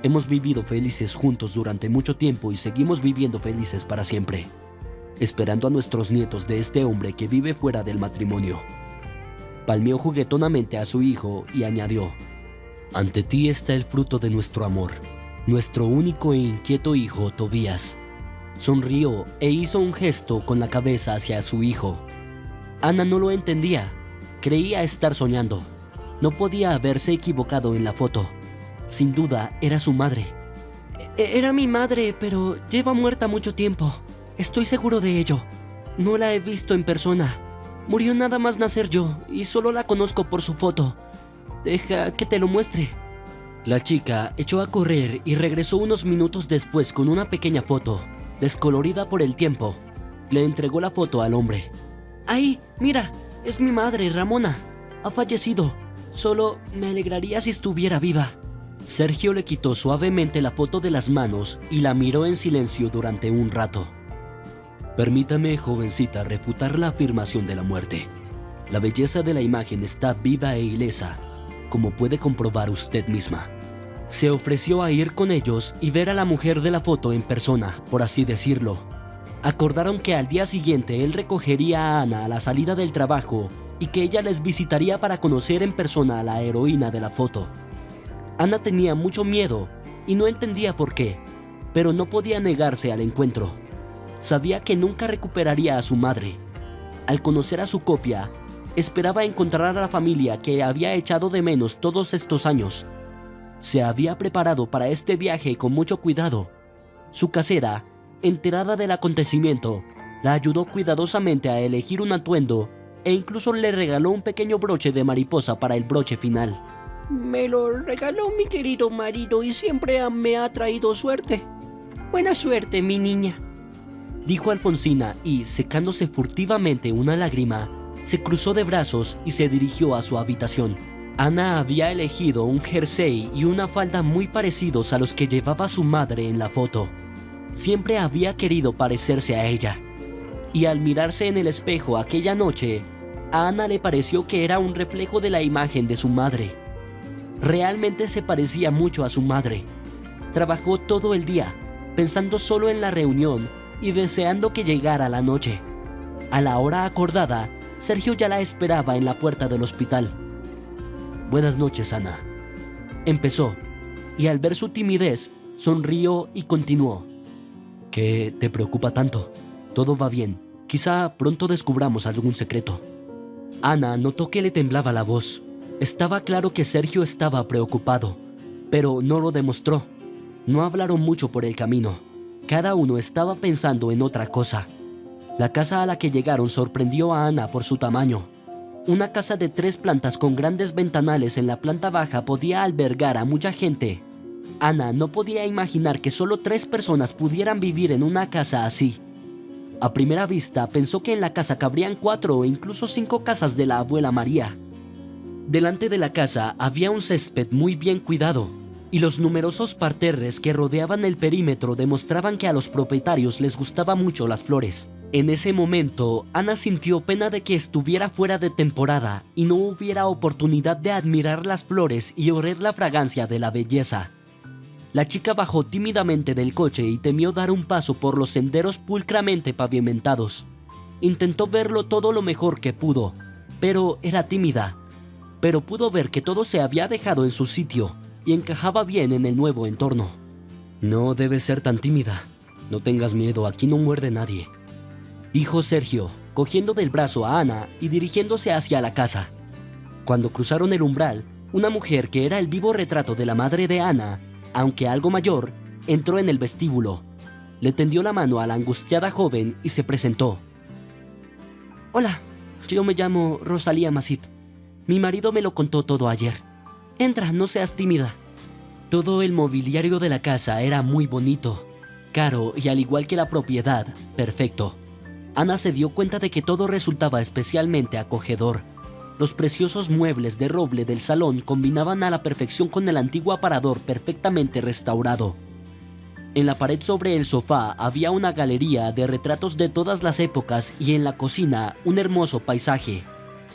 Hemos vivido felices juntos durante mucho tiempo y seguimos viviendo felices para siempre, esperando a nuestros nietos de este hombre que vive fuera del matrimonio. Palmeó juguetonamente a su hijo y añadió: ante ti está el fruto de nuestro amor, nuestro único e inquieto hijo Tobías. Sonrió e hizo un gesto con la cabeza hacia su hijo. Ana no lo entendía, creía estar soñando. No podía haberse equivocado en la foto. Sin duda, era su madre. Era mi madre, pero lleva muerta mucho tiempo. Estoy seguro de ello. No la he visto en persona. Murió nada más nacer yo, y solo la conozco por su foto. Deja que te lo muestre. La chica echó a correr y regresó unos minutos después con una pequeña foto, descolorida por el tiempo. Le entregó la foto al hombre. Ahí, mira, es mi madre, Ramona. Ha fallecido. Solo me alegraría si estuviera viva. Sergio le quitó suavemente la foto de las manos y la miró en silencio durante un rato. Permítame, jovencita, refutar la afirmación de la muerte. La belleza de la imagen está viva e ilesa, como puede comprobar usted misma. Se ofreció a ir con ellos y ver a la mujer de la foto en persona, por así decirlo. Acordaron que al día siguiente él recogería a Ana a la salida del trabajo y que ella les visitaría para conocer en persona a la heroína de la foto. Ana tenía mucho miedo y no entendía por qué, pero no podía negarse al encuentro. Sabía que nunca recuperaría a su madre. Al conocer a su copia, esperaba encontrar a la familia que había echado de menos todos estos años. Se había preparado para este viaje con mucho cuidado. Su casera, enterada del acontecimiento, la ayudó cuidadosamente a elegir un atuendo e incluso le regaló un pequeño broche de mariposa para el broche final. Me lo regaló mi querido marido y siempre me ha traído suerte. Buena suerte, mi niña, dijo Alfonsina y, secándose furtivamente una lágrima, se cruzó de brazos y se dirigió a su habitación. Ana había elegido un jersey y una falda muy parecidos a los que llevaba su madre en la foto. Siempre había querido parecerse a ella. Y al mirarse en el espejo aquella noche, a Ana le pareció que era un reflejo de la imagen de su madre. Realmente se parecía mucho a su madre. Trabajó todo el día, pensando solo en la reunión y deseando que llegara la noche. A la hora acordada, Sergio ya la esperaba en la puerta del hospital. Buenas noches, Ana, empezó, y al ver su timidez, sonrió y continuó. ¿Qué te preocupa tanto? Todo va bien. Quizá pronto descubramos algún secreto. Ana notó que le temblaba la voz. Estaba claro que Sergio estaba preocupado, pero no lo demostró. No hablaron mucho por el camino. Cada uno estaba pensando en otra cosa. La casa a la que llegaron sorprendió a Ana por su tamaño. Una casa de 3 plantas con grandes ventanales en la planta baja podía albergar a mucha gente. Ana no podía imaginar que solo 3 personas pudieran vivir en una casa así. A primera vista pensó que en la casa cabrían 4 o incluso 5 casas de la abuela María. Delante de la casa había un césped muy bien cuidado, y los numerosos parterres que rodeaban el perímetro demostraban que a los propietarios les gustaban mucho las flores. En ese momento, Ana sintió pena de que estuviera fuera de temporada y no hubiera oportunidad de admirar las flores y oler la fragancia de la belleza. La chica bajó tímidamente del coche y temió dar un paso por los senderos pulcramente pavimentados. Intentó verlo todo lo mejor que pudo, pero era tímida. Pero pudo ver que todo se había dejado en su sitio y encajaba bien en el nuevo entorno. No debes ser tan tímida. No tengas miedo, aquí no muerde nadie, dijo Sergio, cogiendo del brazo a Ana y dirigiéndose hacia la casa. Cuando cruzaron el umbral, una mujer que era el vivo retrato de la madre de Ana, aunque algo mayor, entró en el vestíbulo. Le tendió la mano a la angustiada joven y se presentó. Hola, yo me llamo Rosalía Masip. Mi marido me lo contó todo ayer. Entra, no seas tímida. Todo el mobiliario de la casa era muy bonito, caro y al igual que la propiedad, perfecto. Ana se dio cuenta de que todo resultaba especialmente acogedor. Los preciosos muebles de roble del salón combinaban a la perfección con el antiguo aparador perfectamente restaurado. En la pared sobre el sofá había una galería de retratos de todas las épocas y en la cocina un hermoso paisaje.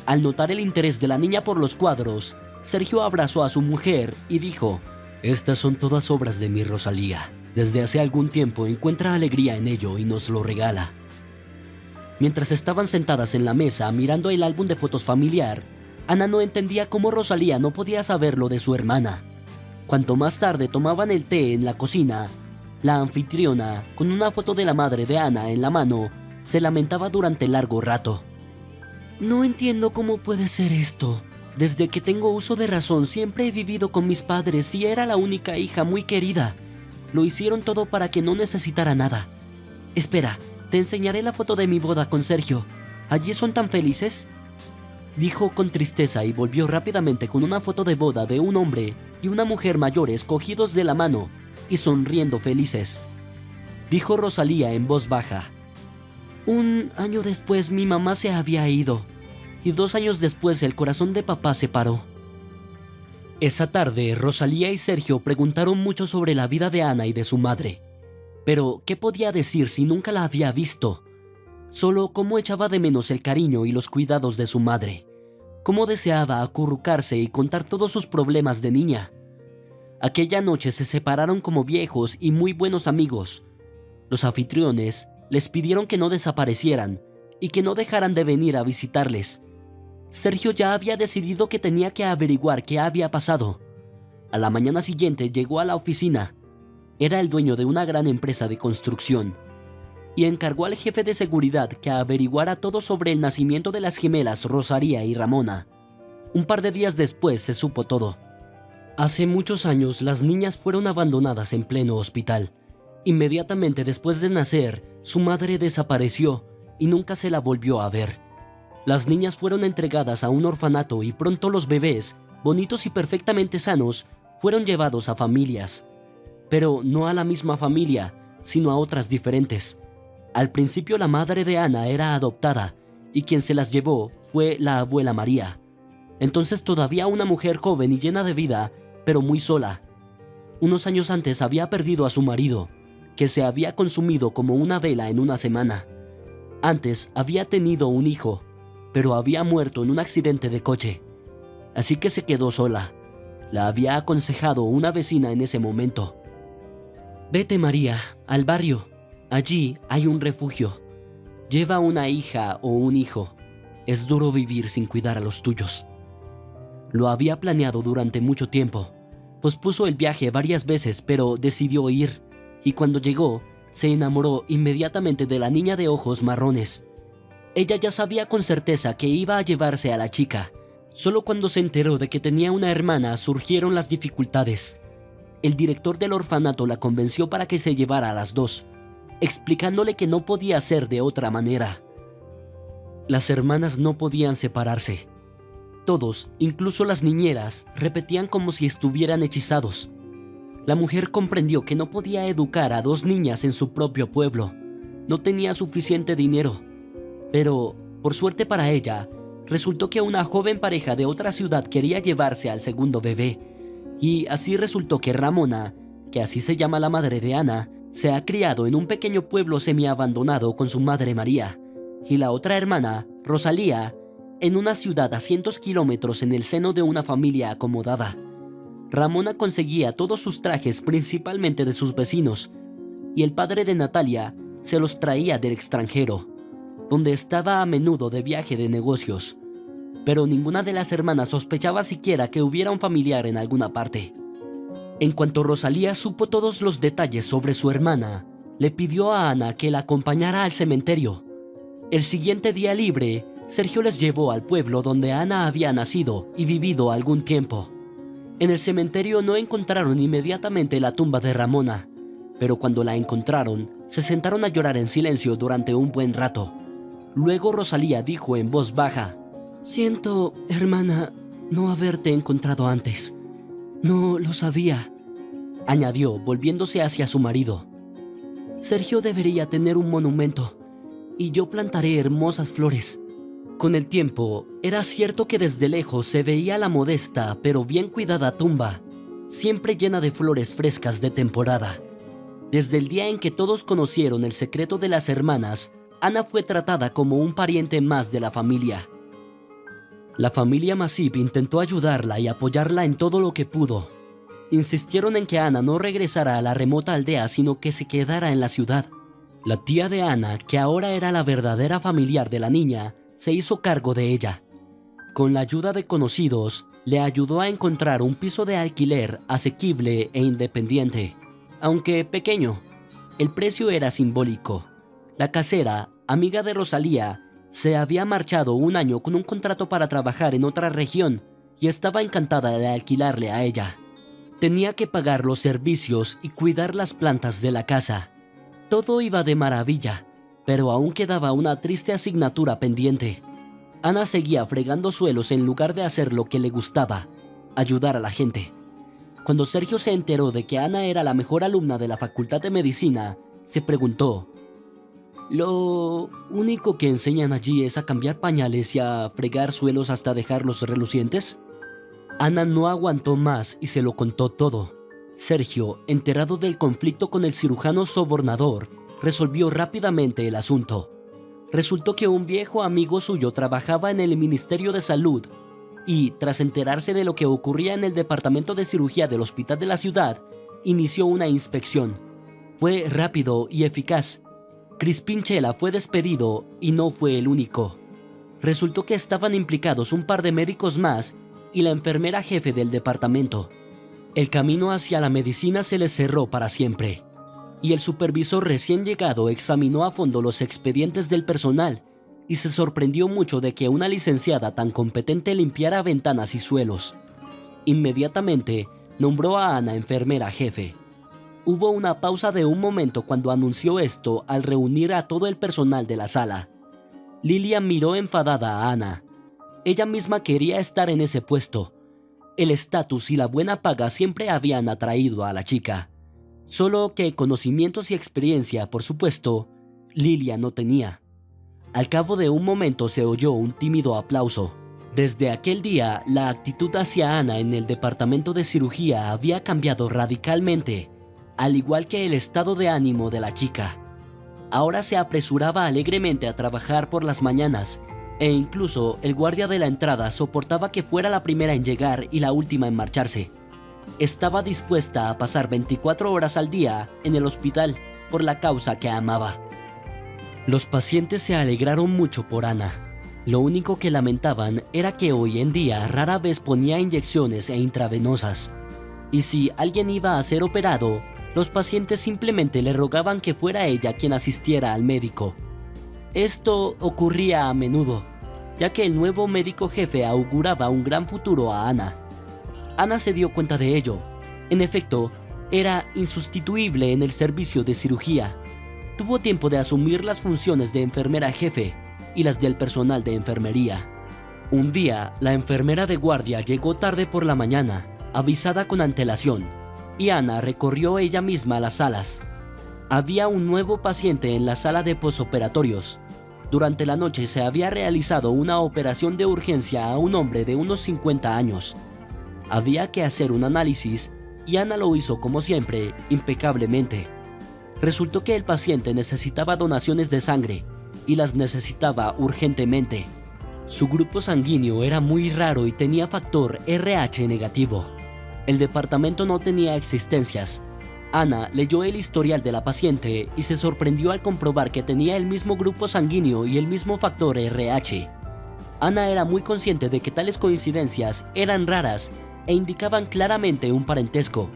Al notar el interés de la niña por los cuadros, Sergio abrazó a su mujer y dijo: «Estas son todas obras de mi Rosalía. Desde hace algún tiempo encuentra alegría en ello y nos lo regala». Mientras estaban sentadas en la mesa mirando el álbum de fotos familiar, Ana no entendía cómo Rosalía no podía saber lo de su hermana. Cuanto más tarde tomaban el té en la cocina, la anfitriona, con una foto de la madre de Ana en la mano, se lamentaba durante largo rato. «No entiendo cómo puede ser esto. Desde que tengo uso de razón siempre he vivido con mis padres y era la única hija muy querida. Lo hicieron todo para que no necesitara nada. Espera, te enseñaré la foto de mi boda con Sergio. ¿Allí son tan felices?», dijo con tristeza y volvió rápidamente con una foto de boda de un hombre y una mujer mayores cogidos de la mano y sonriendo felices. Dijo Rosalía en voz baja: «Un año después mi mamá se había ido y 2 años después el corazón de papá se paró». Esa tarde, Rosalía y Sergio preguntaron mucho sobre la vida de Ana y de su madre. Pero, ¿qué podía decir si nunca la había visto? Solo cómo echaba de menos el cariño y los cuidados de su madre. Cómo deseaba acurrucarse y contar todos sus problemas de niña. Aquella noche se separaron como viejos y muy buenos amigos. Los anfitriones les pidieron que no desaparecieran y que no dejaran de venir a visitarles. Sergio ya había decidido que tenía que averiguar qué había pasado. A la mañana siguiente llegó a la oficina. Era el dueño de una gran empresa de construcción y encargó al jefe de seguridad que averiguara todo sobre el nacimiento de las gemelas Rosalía y Ramona. Un par de días después se supo todo. Hace muchos años las niñas fueron abandonadas en pleno hospital. Inmediatamente después de nacer, su madre desapareció y nunca se la volvió a ver. Las niñas fueron entregadas a un orfanato y pronto los bebés, bonitos y perfectamente sanos, fueron llevados a familias. Pero no a la misma familia, sino a otras diferentes. Al principio la madre de Ana era adoptada y quien se las llevó fue la abuela María. Entonces todavía una mujer joven y llena de vida, pero muy sola. Unos años antes había perdido a su marido, que se había consumido como una vela en una semana. Antes había tenido un hijo, pero había muerto en un accidente de coche. Así que se quedó sola. La había aconsejado una vecina en ese momento. «Vete, María, al barrio. Allí hay un refugio. Lleva una hija o un hijo. Es duro vivir sin cuidar a los tuyos». Lo había planeado durante mucho tiempo. Pospuso el viaje varias veces, pero decidió ir. Y cuando llegó, se enamoró inmediatamente de la niña de ojos marrones. Ella ya sabía con certeza que iba a llevarse a la chica. Solo cuando se enteró de que tenía una hermana surgieron las dificultades. El director del orfanato la convenció para que se llevara a las dos, explicándole que no podía ser de otra manera. Las hermanas no podían separarse. Todos, incluso las niñeras, repetían como si estuvieran hechizados. La mujer comprendió que no podía educar a 2 niñas en su propio pueblo. No tenía suficiente dinero. Pero, por suerte para ella, resultó que una joven pareja de otra ciudad quería llevarse al segundo bebé. Y así resultó que Ramona, que así se llama la madre de Ana, se ha criado en un pequeño pueblo semiabandonado con su madre María. Y la otra hermana, Rosalía, en una ciudad a cientos kilómetros en el seno de una familia acomodada. Ramona conseguía todos sus trajes principalmente de sus vecinos, y el padre de Natalia se los traía del extranjero, donde estaba a menudo de viaje de negocios. Pero ninguna de las hermanas sospechaba siquiera que hubiera un familiar en alguna parte. En cuanto Rosalía supo todos los detalles sobre su hermana, le pidió a Ana que la acompañara al cementerio. El siguiente día libre, Sergio les llevó al pueblo donde Ana había nacido y vivido algún tiempo. En el cementerio no encontraron inmediatamente la tumba de Ramona, pero cuando la encontraron, se sentaron a llorar en silencio durante un buen rato. Luego Rosalía dijo en voz baja: «Siento, hermana, no haberte encontrado antes. No lo sabía. añadió, volviéndose hacia su marido. Sergio debería tener un monumento, y yo plantaré hermosas flores. Con el tiempo, era cierto que desde lejos se veía la modesta pero bien cuidada tumba, siempre llena de flores frescas de temporada. Desde el día en que todos conocieron el secreto de las hermanas, Ana fue tratada como un pariente más de la familia. La familia Masip intentó ayudarla y apoyarla en todo lo que pudo. Insistieron en que Ana no regresara a la remota aldea, sino que se quedara en la ciudad. La tía de Ana, que ahora era la verdadera familiar de la niña, se hizo cargo de ella. Con la ayuda de conocidos, le ayudó a encontrar un piso de alquiler asequible e independiente. Aunque pequeño, el precio era simbólico. La casera, amiga de Rosalía, se había marchado un año con un contrato para trabajar en otra región y estaba encantada de alquilarle a ella. Tenía que pagar los servicios y cuidar las plantas de la casa. Todo iba de maravilla, pero aún quedaba una triste asignatura pendiente. Ana seguía fregando suelos en lugar de hacer lo que le gustaba, ayudar a la gente. Cuando Sergio se enteró de que Ana era la mejor alumna de la Facultad de Medicina, se preguntó: ¿lo único que enseñan allí es a cambiar pañales y a fregar suelos hasta dejarlos relucientes? Ana no aguantó más y se lo contó todo. Sergio, enterado del conflicto con el cirujano sobornador, resolvió rápidamente el asunto. Resultó que un viejo amigo suyo trabajaba en el Ministerio de Salud y, tras enterarse de lo que ocurría en el departamento de cirugía del hospital de la ciudad, inició una inspección. Fue rápido y eficaz. Crispín Chela fue despedido y no fue el único. Resultó que estaban implicados un par de médicos más y la enfermera jefe del departamento. El camino hacia la medicina se les cerró para siempre, y el supervisor recién llegado examinó a fondo los expedientes del personal y se sorprendió mucho de que una licenciada tan competente limpiara ventanas y suelos. Inmediatamente nombró a Ana enfermera jefe. Hubo una pausa de un momento cuando anunció esto al reunir a todo el personal de la sala. Lilia miró enfadada a Ana. Ella misma quería estar en ese puesto. El estatus y la buena paga siempre habían atraído a la chica. Solo que conocimientos y experiencia, por supuesto, Lilia no tenía. Al cabo de un momento se oyó un tímido aplauso. Desde aquel día, la actitud hacia Ana en el departamento de cirugía había cambiado radicalmente, al igual que el estado de ánimo de la chica. Ahora se apresuraba alegremente a trabajar por las mañanas, e incluso el guardia de la entrada soportaba que fuera la primera en llegar y la última en marcharse. Estaba dispuesta a pasar 24 horas al día en el hospital por la causa que amaba. Los pacientes se alegraron mucho por Ana. Lo único que lamentaban era que hoy en día rara vez ponía inyecciones e intravenosas. Y si alguien iba a ser operado, los pacientes simplemente le rogaban que fuera ella quien asistiera al médico. Esto ocurría a menudo, ya que el nuevo médico jefe auguraba un gran futuro a Ana. Ana se dio cuenta de ello. En efecto, era insustituible en el servicio de cirugía. Tuvo tiempo de asumir las funciones de enfermera jefe y las del personal de enfermería. Un día, la enfermera de guardia llegó tarde por la mañana, avisada con antelación, y Ana recorrió ella misma las salas. Había un nuevo paciente en la sala de posoperatorios. Durante la noche se había realizado una operación de urgencia a un hombre de unos 50 años. Había que hacer un análisis y Ana lo hizo como siempre, impecablemente. Resultó que el paciente necesitaba donaciones de sangre y las necesitaba urgentemente. Su grupo sanguíneo era muy raro y tenía factor RH negativo. El departamento no tenía existencias. Ana leyó el historial de la paciente y se sorprendió al comprobar que tenía el mismo grupo sanguíneo y el mismo factor RH. Ana era muy consciente de que tales coincidencias eran raras e indicaban claramente un parentesco,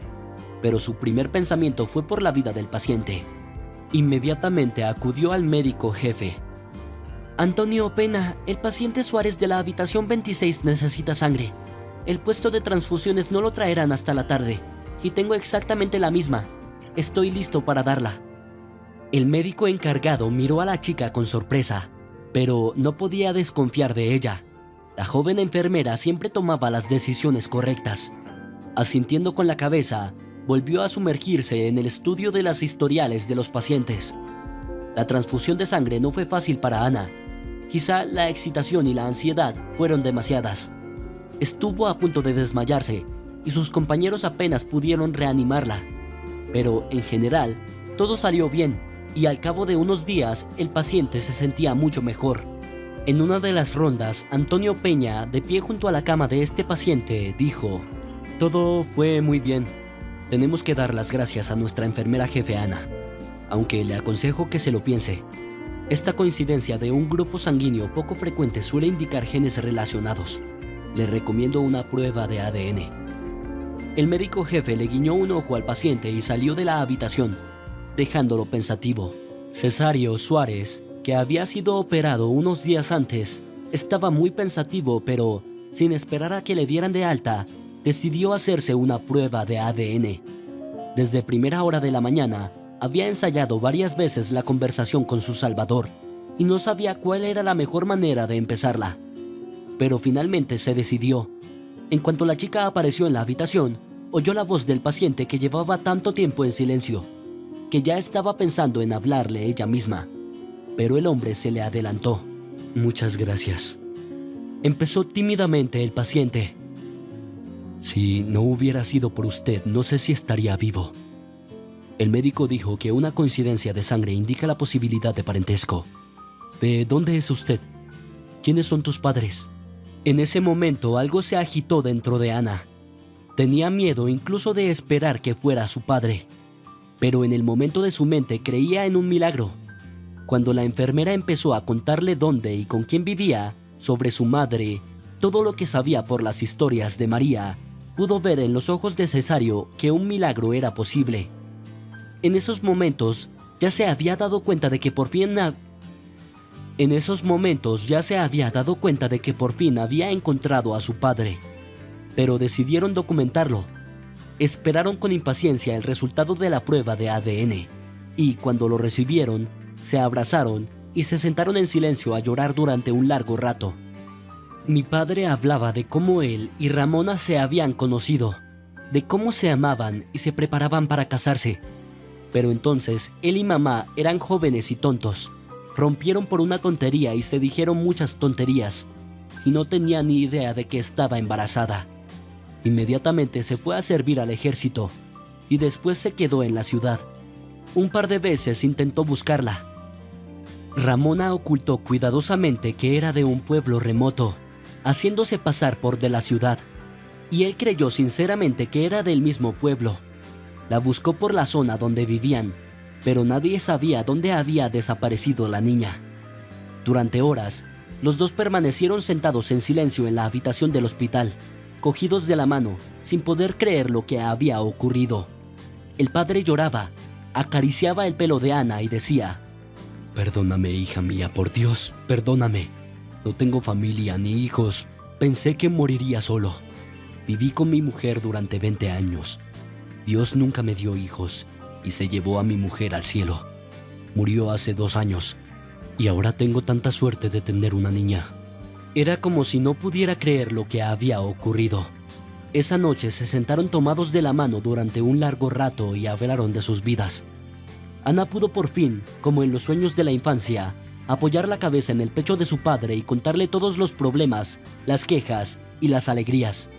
pero su primer pensamiento fue por la vida del paciente. Inmediatamente acudió al médico jefe. Antonio Pena, el paciente Suárez de la habitación 26 necesita sangre. El puesto de transfusiones no lo traerán hasta la tarde. Y tengo exactamente la misma. Estoy listo para darla. El médico encargado miró a la chica con sorpresa, pero no podía desconfiar de ella. La joven enfermera siempre tomaba las decisiones correctas. Asintiendo con la cabeza, volvió a sumergirse en el estudio de las historiales de los pacientes. La transfusión de sangre no fue fácil para Ana. Quizá la excitación y la ansiedad fueron demasiadas. Estuvo a punto de desmayarse y sus compañeros apenas pudieron reanimarla. Pero, en general, todo salió bien y al cabo de unos días el paciente se sentía mucho mejor. En una de las rondas, Antonio Peña, de pie junto a la cama de este paciente, dijo: «Todo fue muy bien. Tenemos que dar las gracias a nuestra enfermera jefe Ana, aunque le aconsejo que se lo piense. Esta coincidencia de un grupo sanguíneo poco frecuente suele indicar genes relacionados. Le recomiendo una prueba de ADN». El médico jefe le guiñó un ojo al paciente y salió de la habitación, dejándolo pensativo. Cesario Suárez, que había sido operado unos días antes, estaba muy pensativo, pero, sin esperar a que le dieran de alta, decidió hacerse una prueba de ADN. Desde primera hora de la mañana, había ensayado varias veces la conversación con su salvador, y no sabía cuál era la mejor manera de empezarla. Pero finalmente se decidió. En cuanto la chica apareció en la habitación, oyó la voz del paciente que llevaba tanto tiempo en silencio, que ya estaba pensando en hablarle ella misma. Pero el hombre se le adelantó. «Muchas gracias», empezó tímidamente el paciente. «Si no hubiera sido por usted, no sé si estaría vivo». El médico dijo que una coincidencia de sangre indica la posibilidad de parentesco. «¿De dónde es usted? ¿Quiénes son tus padres?». En ese momento algo se agitó dentro de Ana. Tenía miedo incluso de esperar que fuera su padre. Pero en el momento de su mente creía en un milagro. Cuando la enfermera empezó a contarle dónde y con quién vivía, sobre su madre, todo lo que sabía por las historias de María, pudo ver en los ojos de Cesario que un milagro era posible. En esos momentos ya se había dado cuenta de que por fin había encontrado a su padre. Pero decidieron documentarlo. Esperaron con impaciencia el resultado de la prueba de ADN. Y cuando lo recibieron, se abrazaron y se sentaron en silencio a llorar durante un largo rato. Mi padre hablaba de cómo él y Ramona se habían conocido, de cómo se amaban y se preparaban para casarse. Pero entonces él y mamá eran jóvenes y tontos. Rompieron por una tontería y se dijeron muchas tonterías, y no tenía ni idea de que estaba embarazada. Inmediatamente se fue a servir al ejército, y después se quedó en la ciudad. Un par de veces intentó buscarla. Ramona ocultó cuidadosamente que era de un pueblo remoto, haciéndose pasar por de la ciudad, y él creyó sinceramente que era del mismo pueblo. La buscó por la zona donde vivían, pero nadie sabía dónde había desaparecido la niña. Durante horas, los dos permanecieron sentados en silencio en la habitación del hospital, cogidos de la mano, sin poder creer lo que había ocurrido. El padre lloraba, acariciaba el pelo de Ana y decía: «Perdóname, hija mía, por Dios, perdóname. No tengo familia ni hijos. Pensé que moriría solo. Viví con mi mujer durante 20 años. Dios nunca me dio hijos y se llevó a mi mujer al cielo. Murió hace 2 años y ahora tengo tanta suerte de tener una niña». Era como si no pudiera creer lo que había ocurrido. Esa noche se sentaron tomados de la mano durante un largo rato y hablaron de sus vidas. Ana pudo por fin, como en los sueños de la infancia, apoyar la cabeza en el pecho de su padre y contarle todos los problemas, las quejas y las alegrías.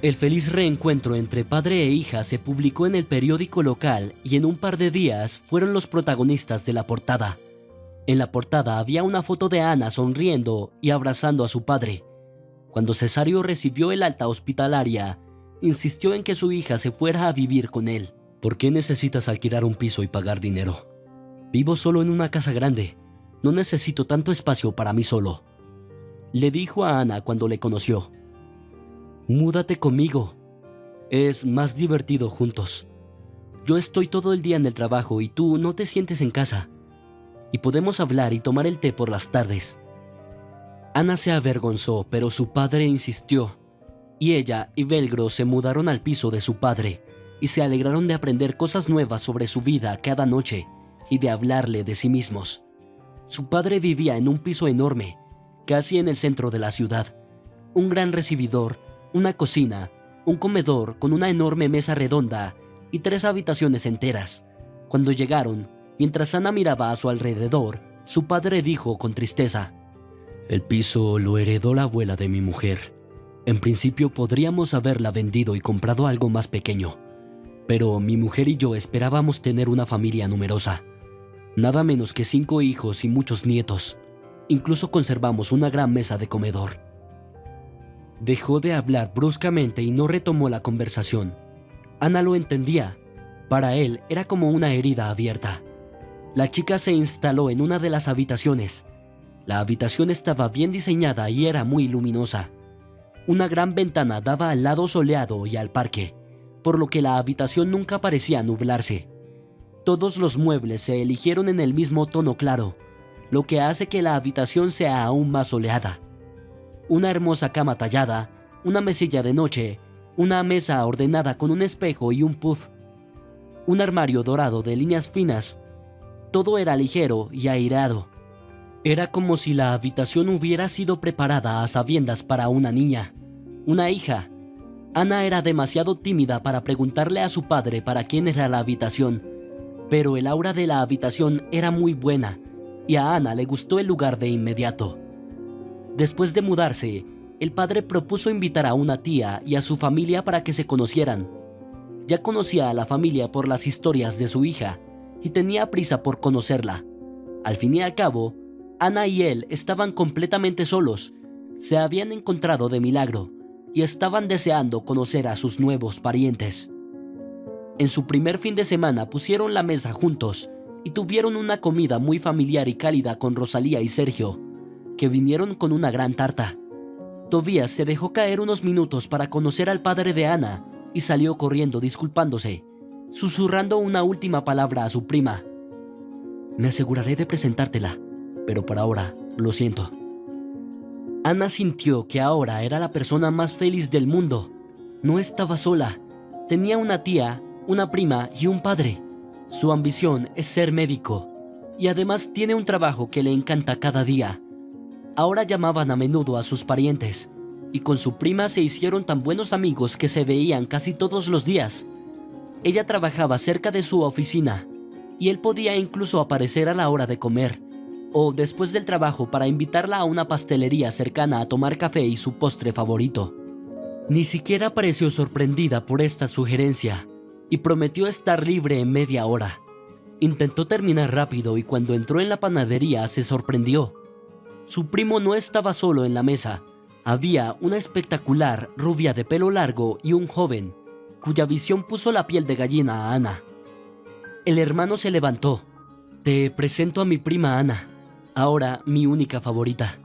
El feliz reencuentro entre padre e hija se publicó en el periódico local y en un par de días fueron los protagonistas de la portada. En la portada había una foto de Ana sonriendo y abrazando a su padre. Cuando Cesario recibió el alta hospitalaria, insistió en que su hija se fuera a vivir con él. «¿Por qué necesitas alquilar un piso y pagar dinero? Vivo solo en una casa grande. No necesito tanto espacio para mí solo», le dijo a Ana cuando le conoció. «Múdate conmigo. Es más divertido juntos. Yo estoy todo el día en el trabajo y tú no te sientes en casa. Y podemos hablar y tomar el té por las tardes». Ana se avergonzó, pero su padre insistió, y ella y Belgro se mudaron al piso de su padre y se alegraron de aprender cosas nuevas sobre su vida cada noche y de hablarle de sí mismos. Su padre vivía en un piso enorme, casi en el centro de la ciudad. Un gran recibidor, una cocina, un comedor con una enorme mesa redonda y 3 habitaciones enteras. Cuando llegaron, mientras Ana miraba a su alrededor, su padre dijo con tristeza: «El piso lo heredó la abuela de mi mujer. En principio podríamos haberla vendido y comprado algo más pequeño, pero mi mujer y yo esperábamos tener una familia numerosa. Nada menos que 5 hijos y muchos nietos. Incluso conservamos una gran mesa de comedor». Dejó de hablar bruscamente y no retomó la conversación. Ana lo entendía. Para él era como una herida abierta. La chica se instaló en una de las habitaciones. La habitación estaba bien diseñada y era muy luminosa. Una gran ventana daba al lado soleado y al parque, por lo que la habitación nunca parecía nublarse. Todos los muebles se eligieron en el mismo tono claro, lo que hace que la habitación sea aún más soleada. Una hermosa cama tallada, una mesilla de noche, una mesa ordenada con un espejo y un puff, un armario dorado de líneas finas. Todo era ligero y aireado. Era como si la habitación hubiera sido preparada a sabiendas para una niña, una hija. Ana era demasiado tímida para preguntarle a su padre para quién era la habitación, pero el aura de la habitación era muy buena y a Ana le gustó el lugar de inmediato. Después de mudarse, el padre propuso invitar a una tía y a su familia para que se conocieran. Ya conocía a la familia por las historias de su hija y tenía prisa por conocerla. Al fin y al cabo, Ana y él estaban completamente solos. Se habían encontrado de milagro y estaban deseando conocer a sus nuevos parientes. En su primer fin de semana pusieron la mesa juntos y tuvieron una comida muy familiar y cálida con Rosalía y Sergio, que vinieron con una gran tarta. Tobías se dejó caer unos minutos para conocer al padre de Ana y salió corriendo disculpándose, susurrando una última palabra a su prima. «Me aseguraré de presentártela, pero por ahora, lo siento». Ana sintió que ahora era la persona más feliz del mundo. No estaba sola. Tenía una tía, una prima y un padre. Su ambición es ser médico y además tiene un trabajo que le encanta cada día. Ahora llamaban a menudo a sus parientes y con su prima se hicieron tan buenos amigos que se veían casi todos los días. Ella trabajaba cerca de su oficina y él podía incluso aparecer a la hora de comer o después del trabajo para invitarla a una pastelería cercana a tomar café y su postre favorito. Ni siquiera pareció sorprendida por esta sugerencia y prometió estar libre en media hora. Intentó terminar rápido y cuando entró en la panadería se sorprendió. Su primo no estaba solo en la mesa. Había una espectacular rubia de pelo largo y un joven, cuya visión puso la piel de gallina a Ana. El hermano se levantó. «Te presento a mi prima Ana, ahora mi única favorita».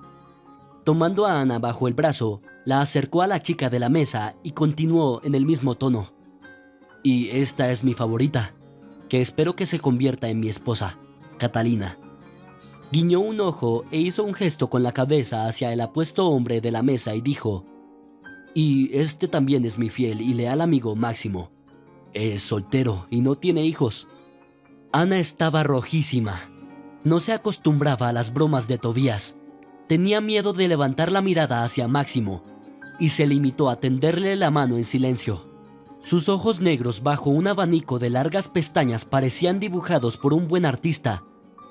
Tomando a Ana bajo el brazo, la acercó a la chica de la mesa y continuó en el mismo tono. «Y esta es mi favorita, que espero que se convierta en mi esposa, Catalina». Guiñó un ojo e hizo un gesto con la cabeza hacia el apuesto hombre de la mesa y dijo: «Y este también es mi fiel y leal amigo Máximo. Es soltero y no tiene hijos». Ana estaba rojísima. No se acostumbraba a las bromas de Tobías. Tenía miedo de levantar la mirada hacia Máximo y se limitó a tenderle la mano en silencio. Sus ojos negros bajo un abanico de largas pestañas parecían dibujados por un buen artista,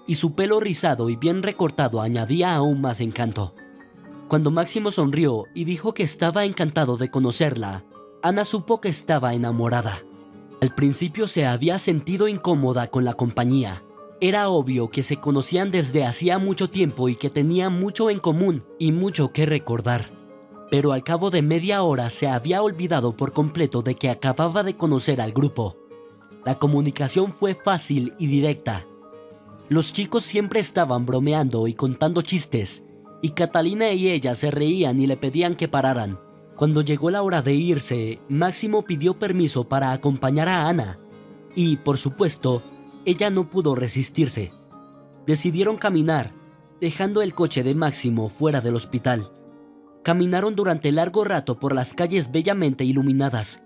y su pelo rizado y bien recortado añadía aún más encanto. Cuando Máximo sonrió y dijo que estaba encantado de conocerla, Ana supo que estaba enamorada. Al principio se había sentido incómoda con la compañía. Era obvio que se conocían desde hacía mucho tiempo y que tenían mucho en común y mucho que recordar. Pero al cabo de media hora se había olvidado por completo de que acababa de conocer al grupo. La comunicación fue fácil y directa. Los chicos siempre estaban bromeando y contando chistes, y Catalina y ella se reían y le pedían que pararan. Cuando llegó la hora de irse, Máximo pidió permiso para acompañar a Ana, y, por supuesto, ella no pudo resistirse. Decidieron caminar, dejando el coche de Máximo fuera del hospital. Caminaron durante largo rato por las calles bellamente iluminadas.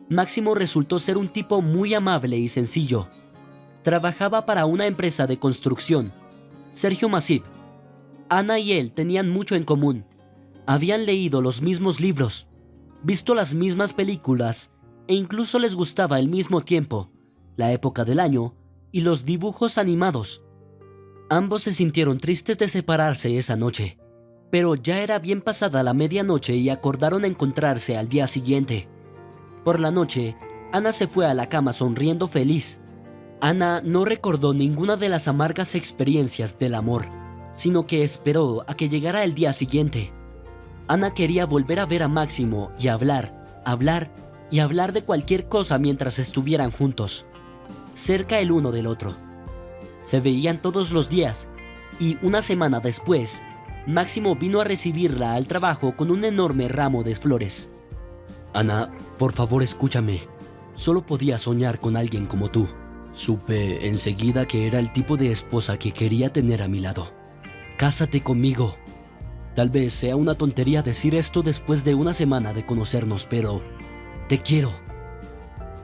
Máximo resultó ser un tipo muy amable y sencillo. Trabajaba para una empresa de construcción, Sergio Masip. Ana y él tenían mucho en común. Habían leído los mismos libros, visto las mismas películas e incluso les gustaba al mismo tiempo la época del año y los dibujos animados. Ambos se sintieron tristes de separarse esa noche, pero ya era bien pasada la medianoche y acordaron encontrarse al día siguiente. Por la noche, Ana se fue a la cama sonriendo feliz. Ana no recordó ninguna de las amargas experiencias del amor, sino que esperó a que llegara el día siguiente. Ana quería volver a ver a Máximo y hablar de cualquier cosa mientras estuvieran juntos, cerca el uno del otro. Se veían todos los días, y una semana después, Máximo vino a recibirla al trabajo con un enorme ramo de flores. Ana, por favor escúchame. Solo podía soñar con alguien como tú. Supe enseguida que era el tipo de esposa que quería tener a mi lado. Cásate conmigo. Tal vez sea una tontería decir esto después de una semana de conocernos, pero te quiero.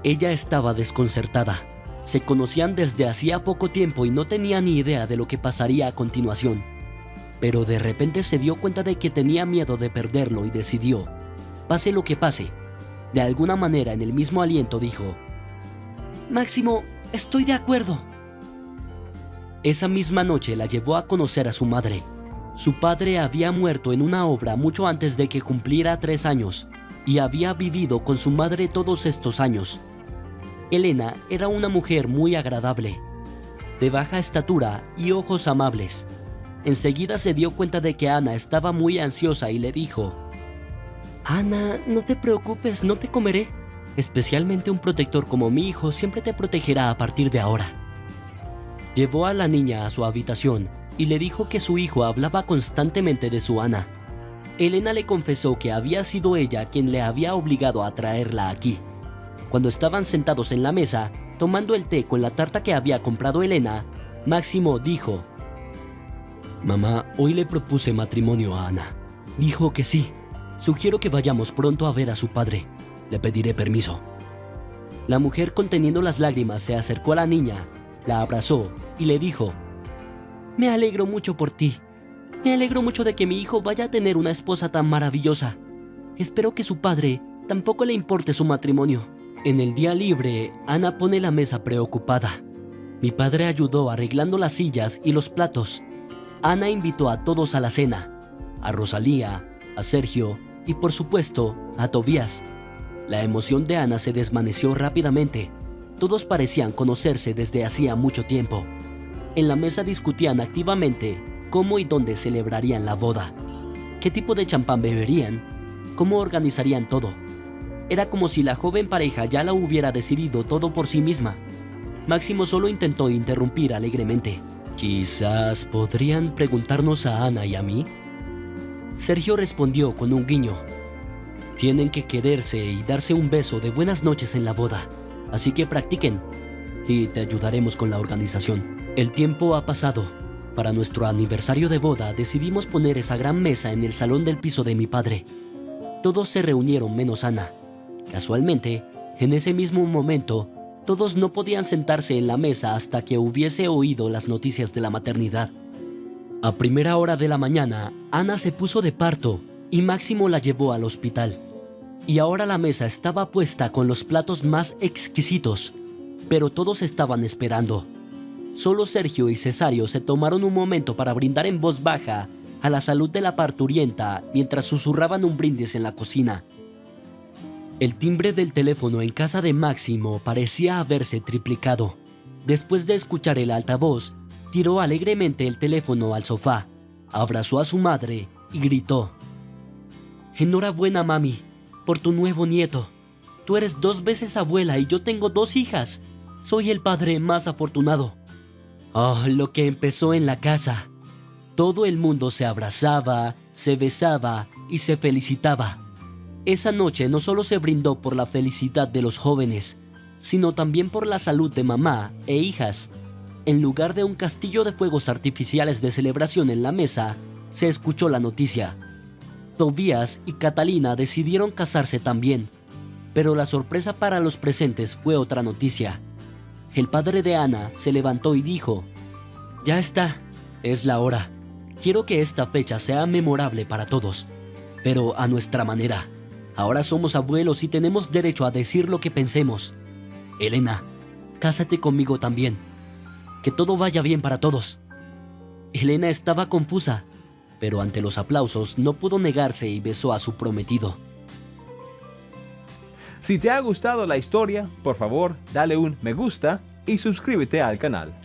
Ella estaba desconcertada. Se conocían desde hacía poco tiempo y no tenía ni idea de lo que pasaría a continuación. Pero de repente se dio cuenta de que tenía miedo de perderlo y decidió, pase lo que pase, de alguna manera en el mismo aliento dijo: Máximo, estoy de acuerdo. Esa misma noche la llevó a conocer a su madre. Su padre había muerto en una obra mucho antes de que cumpliera 3 años y había vivido con su madre todos estos años. Elena era una mujer muy agradable, de baja estatura y ojos amables. Enseguida se dio cuenta de que Ana estaba muy ansiosa y le dijo: Ana, no te preocupes, no te comeré. Especialmente un protector como mi hijo siempre te protegerá a partir de ahora. Llevó a la niña a su habitación y le dijo que su hijo hablaba constantemente de su Ana. Elena le confesó que había sido ella quien le había obligado a traerla aquí. Cuando estaban sentados en la mesa, tomando el té con la tarta que había comprado Elena, Máximo dijo: Mamá, hoy le propuse matrimonio a Ana. Dijo que sí. Sugiero que vayamos pronto a ver a su padre. Le pediré permiso. La mujer, conteniendo las lágrimas, se acercó a la niña, la abrazó y le dijo: Me alegro mucho por ti. Me alegro mucho de que mi hijo vaya a tener una esposa tan maravillosa. Espero que su padre tampoco le importe su matrimonio. En el día libre, Ana pone la mesa preocupada. Mi padre ayudó arreglando las sillas y los platos. Ana invitó a todos a la cena: a Rosalía, a Sergio y por supuesto a Tobías. La emoción de Ana se desvaneció rápidamente. Todos parecían conocerse desde hacía mucho tiempo. En la mesa discutían activamente cómo y dónde celebrarían la boda, qué tipo de champán beberían, cómo organizarían todo. Era como si la joven pareja ya la hubiera decidido todo por sí misma. Máximo solo intentó interrumpir alegremente: Quizás podrían preguntarnos a Ana y a mí. Sergio respondió con un guiño: Tienen que quererse y darse un beso de buenas noches en la boda, así que practiquen y te ayudaremos con la organización. El tiempo ha pasado. Para nuestro aniversario de boda decidimos poner esa gran mesa en el salón del piso de mi padre. Todos se reunieron menos Ana. Casualmente, en ese mismo momento, todos no podían sentarse en la mesa hasta que hubiese oído las noticias de la maternidad. A primera hora de la mañana, Ana se puso de parto y Máximo la llevó al hospital. Y ahora la mesa estaba puesta con los platos más exquisitos, pero todos estaban esperando. Solo Sergio y Cesario se tomaron un momento para brindar en voz baja a la salud de la parturienta mientras susurraban un brindis en la cocina. El timbre del teléfono en casa de Máximo parecía haberse triplicado. Después de escuchar el altavoz, tiró alegremente el teléfono al sofá, abrazó a su madre y gritó: Enhorabuena, mami, por tu nuevo nieto. Tú eres 2 veces abuela y yo tengo 2 hijas. Soy el padre más afortunado. Oh, lo que empezó en la casa. Todo el mundo se abrazaba, se besaba y se felicitaba. Esa noche no solo se brindó por la felicidad de los jóvenes, sino también por la salud de mamá e hijas. En lugar de un castillo de fuegos artificiales de celebración en la mesa, se escuchó la noticia: Tobías y Catalina decidieron casarse también. Pero la sorpresa para los presentes fue otra noticia. El padre de Ana se levantó y dijo: Ya está, es la hora. Quiero que esta fecha sea memorable para todos, pero a nuestra manera. Ahora somos abuelos y tenemos derecho a decir lo que pensemos. Elena, cásate conmigo también. Que todo vaya bien para todos. Elena estaba confusa, pero ante los aplausos no pudo negarse y besó a su prometido. Si te ha gustado la historia, por favor, dale un me gusta y suscríbete al canal.